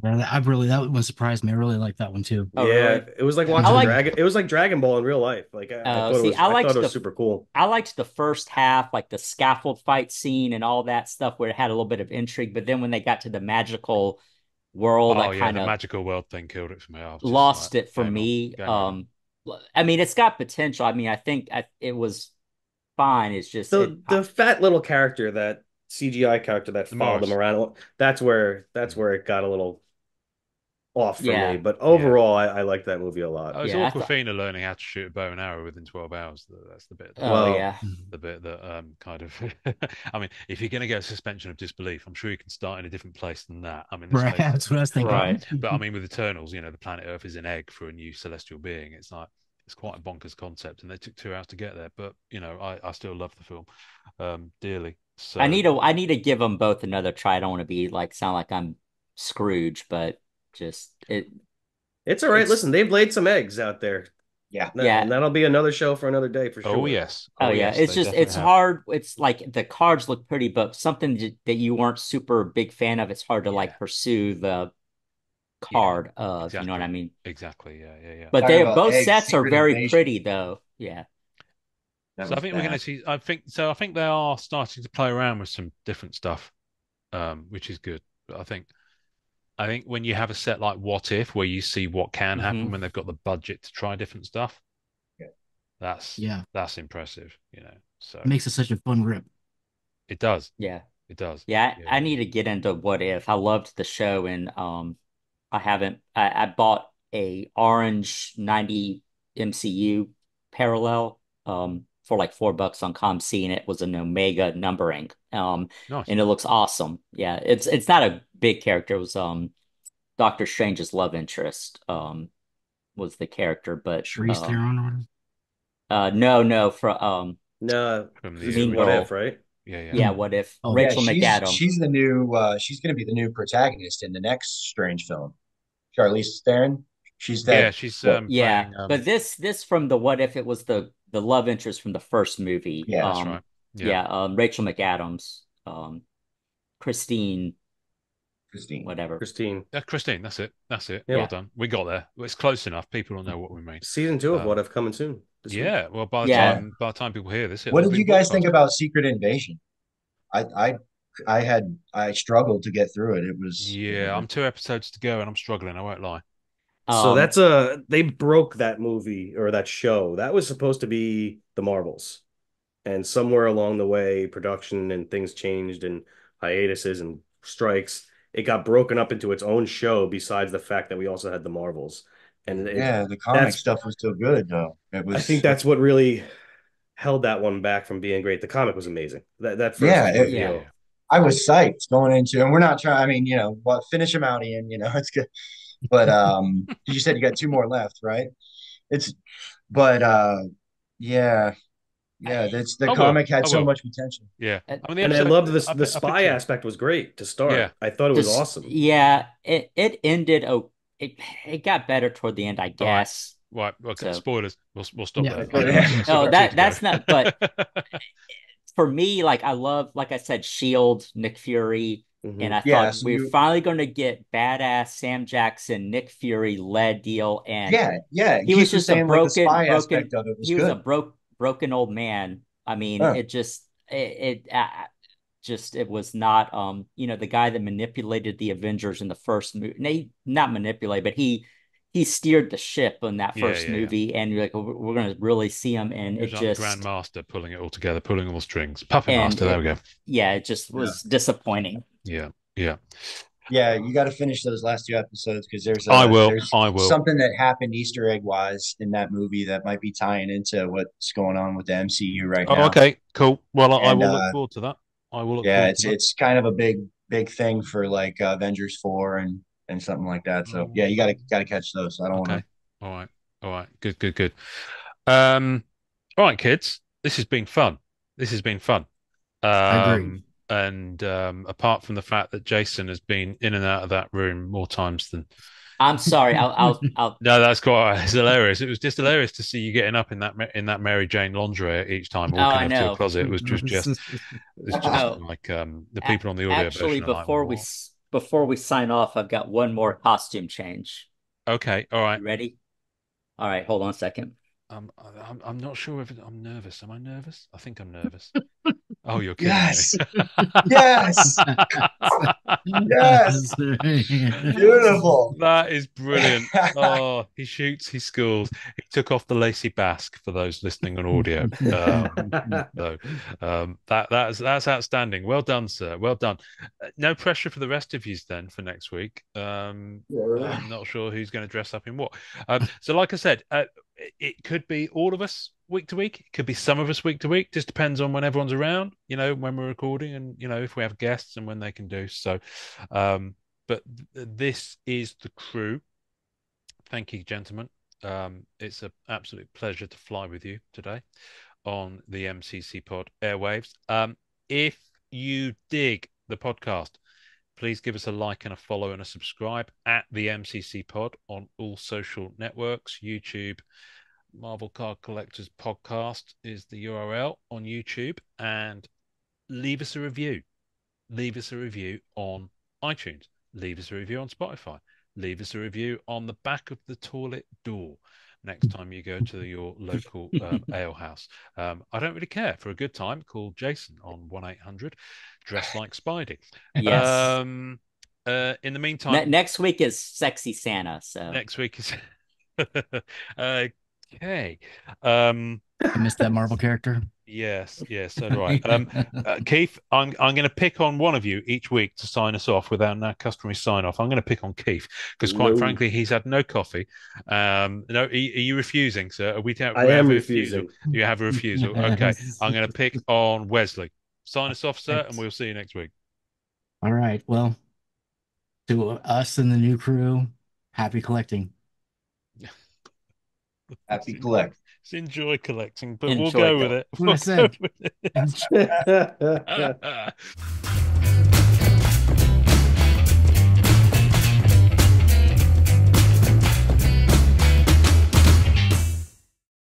Yeah, I really that one surprised me. I really like that one too. Oh, Yeah, really? it was like I watching like Dragon. It was like Dragon Ball in real life. Like see, I thought it was super cool. I liked the first half, like the scaffold fight scene and all that stuff where it had a little bit of intrigue, but then when they got to the magical world, I Oh yeah, kind the of magical world thing killed it for me. I was just like, lost it for game on, me. game over. I mean, it's got potential. I mean, it was fine. It's just The fat little character, that CGI character that The followed them Morris. around, that's Mm. where it got a little off for me. yeah, But Yeah. overall, I like that movie a lot. Oh, it's yeah. I thought, Awkwafina learning how to shoot a bow and arrow within 12 hours. That's oh Well, yeah, the bit that kind of I mean, if you're going to get suspension of disbelief, I'm sure you can start in a different place than that. I mean, let's Right, face it. that's what I was thinking. right. But I mean, with Eternals, the planet Earth is an egg for a new celestial being. It's like it's quite a bonkers concept, and they took 2 hours to get there. But I still love the film dearly. So I need to give them both another try. I don't want to be like sound like I'm Scrooge, but just it's all right. it's Listen, they've laid some eggs out there, yeah. yeah. and that'll be another show for another day for oh sure. yes, Oh oh yeah, yes, it's they just definitely it's have. hard. It's like the cards look pretty, but something that you weren't super big fan of, it's hard to Yeah, like pursue the yeah, card of, you know what I exactly, mean? exactly. Yeah, yeah, yeah. But Talking they about both eggs, sets are Secret very Invasion. pretty though. Yeah. That So I was think we're going to bad. see. I think so. I think they are starting to play around with some different stuff, which is good. But I think when you have a set like What If, where you see what can Hmm. happen when they've got the budget to try different stuff, Yeah. that's Yeah, that's impressive. So it makes it such a fun rip. it does, Yeah. it does. Yeah, Yeah, I yeah, need to get into What If. I loved the show and I haven't I bought a orange 90 MCU parallel for like $4 on ComC and it was an Omega numbering. nice. And it looks awesome. Yeah, it's not a big character. It was Doctor Strange's love interest was the character, but Charlize Theron or whatever. no for No, From this the is Mean what if, Girl. right? yeah, yeah. Yeah, Hmm. What If Oh, Yeah, Rachel McAdam. she's the new she's going to be the new protagonist in the next Strange film. Charlize Theron. She's that. Yeah, she's What? Yeah, playing but this from the What If it was the love interest from the first movie. Yeah, that's right. Yeah. Yeah, Rachel McAdams, Christine, Christine. whatever. Christine. Christine, that's it. That's it. Well Yep. Yeah, done. We got there. It's close enough. People will know what we mean. Season 2 of What Um, If coming soon this week. yeah. Well, by the yeah. time by the time people hear this, it'll What have did been you guys think broadcast. about Secret Invasion? I I I struggled to get through it. It was Yeah, I'm 2 episodes to go, and I'm struggling. I won't lie. So Um, they broke that movie or that show. That was supposed to be the Marvels. And somewhere along the way, production and things changed and hiatuses and strikes. It got broken up into its own show besides the fact that we also had the Marvels. And yeah, the comic that's stuff was so good though. I think that's what really held that one back from being great. The comic was amazing. That first yeah, Yeah, yeah. reveal. yeah. I was psyched going into, and we're not trying. I mean, what finish him out, Ian. It's good. But you said you got two more left, right? It's but yeah. Yeah, that's the I will. comic had I so will. much potential. Yeah. Uh, I mean, the And I episode. loved this. I, The pi- I spy picture. aspect was great to Yeah. start. I thought it was Just awesome. yeah, it ended. Oh, it got better toward the end, I All right. guess. Right. Okay. So Spoilers. We'll stop Yeah. there. Yeah, I still no, got two that to go. that's not. But for me, like I love, like I said, Shield, Nick Fury, and Hmm. I yeah. thought So we're you, finally going to get badass Sam Jackson, Nick Fury led deal, and yeah. he was Keith was just a saying like the spy aspect of it was he was a good. broken old man. I mean, Huh. it just it was not the guy that manipulated the Avengers in the first movie. Not manipulate, but he steered the ship in that Yeah. first Yeah. Yeah. movie, and you're like, we're going to really see him, and He was it like the just Grandmaster, pulling it all together, pulling all the strings. Puppet and Master. There we it go. yeah, it just Yeah. was disappointing. Yeah. Yeah. Yeah, you got to finish those last two episodes because I will. there's I will. something that happened Easter egg wise in that movie that might be tying into what's going on with the MCU right Oh, now. okay. Cool. Well, I And will look forward to that. I will look yeah, forward to it's that. it's kind of a big thing for like Avengers 4 and something like that. So yeah, you Oh, got to catch those. I don't want okay. to. All right. All right. Good. Good. Good. Um. All right, kids. This has been fun. This has been fun. I agree. And apart from the fact that Jason has been in and out of that room more times than I'm sorry. I'll no, that's quite it's hilarious. It was just hilarious to see you getting up in that Mary Jane lingerie each time, oh, walking I over to a know. closet. It was just it's just Oh, like the people on the audio actually, version are like, what? before we sign off, I've got one more costume change. Okay, all right. You ready? All right, hold on a second. I'm not sure if I'm nervous. Am I nervous? I think I'm nervous. Oh, you're kidding me. Yes, yes, yes. Beautiful. That is brilliant. Oh, he shoots, he scores. He took off the lacy basque for those listening on audio. So that's outstanding. Well done, sir. Well done. No pressure for the rest of you then for next week. I'm not sure who's going to dress up in what. So, like I said, it could be all of us week to week. It could be some of us week to week. Just depends on when everyone's around, when we're recording and, if we have guests and when they can do. So, but this is the crew. Thank you, gentlemen. It's an absolute pleasure to fly with you today on the MCC Pod airwaves. If you dig the podcast, please give us a like and a follow and a subscribe at the MCC Pod on all social networks. YouTube, Marvel Card Collectors Podcast is the URL on YouTube, and leave us a review. Leave us a review on iTunes. Leave us a review on Spotify. Leave us a review on the back of the toilet door next time you go to your local ale house. I don't really care. For a good time, call Jason on 1-800 Dress Like Spidey. Yes. In the meantime, Next week is Sexy Santa, so next week is okay. I missed that Marvel character. Yes, so do I. Keith, I'm going to pick on one of you each week to sign us off without our customary sign off. I'm going to pick on Keith because, quite No, frankly, he's had no coffee. No, are you refusing, sir? I We am have a refusal. refusing. You have a refusal. Okay, Yes. I'm going to pick on Wesley. Sign us off, sir, and Right. we'll see you next week. All right. Well, to us and the new crew, happy collecting. Happy collect. Just enjoy collecting, but we'll enjoy go with collecting. it. What I We'll go said. with it.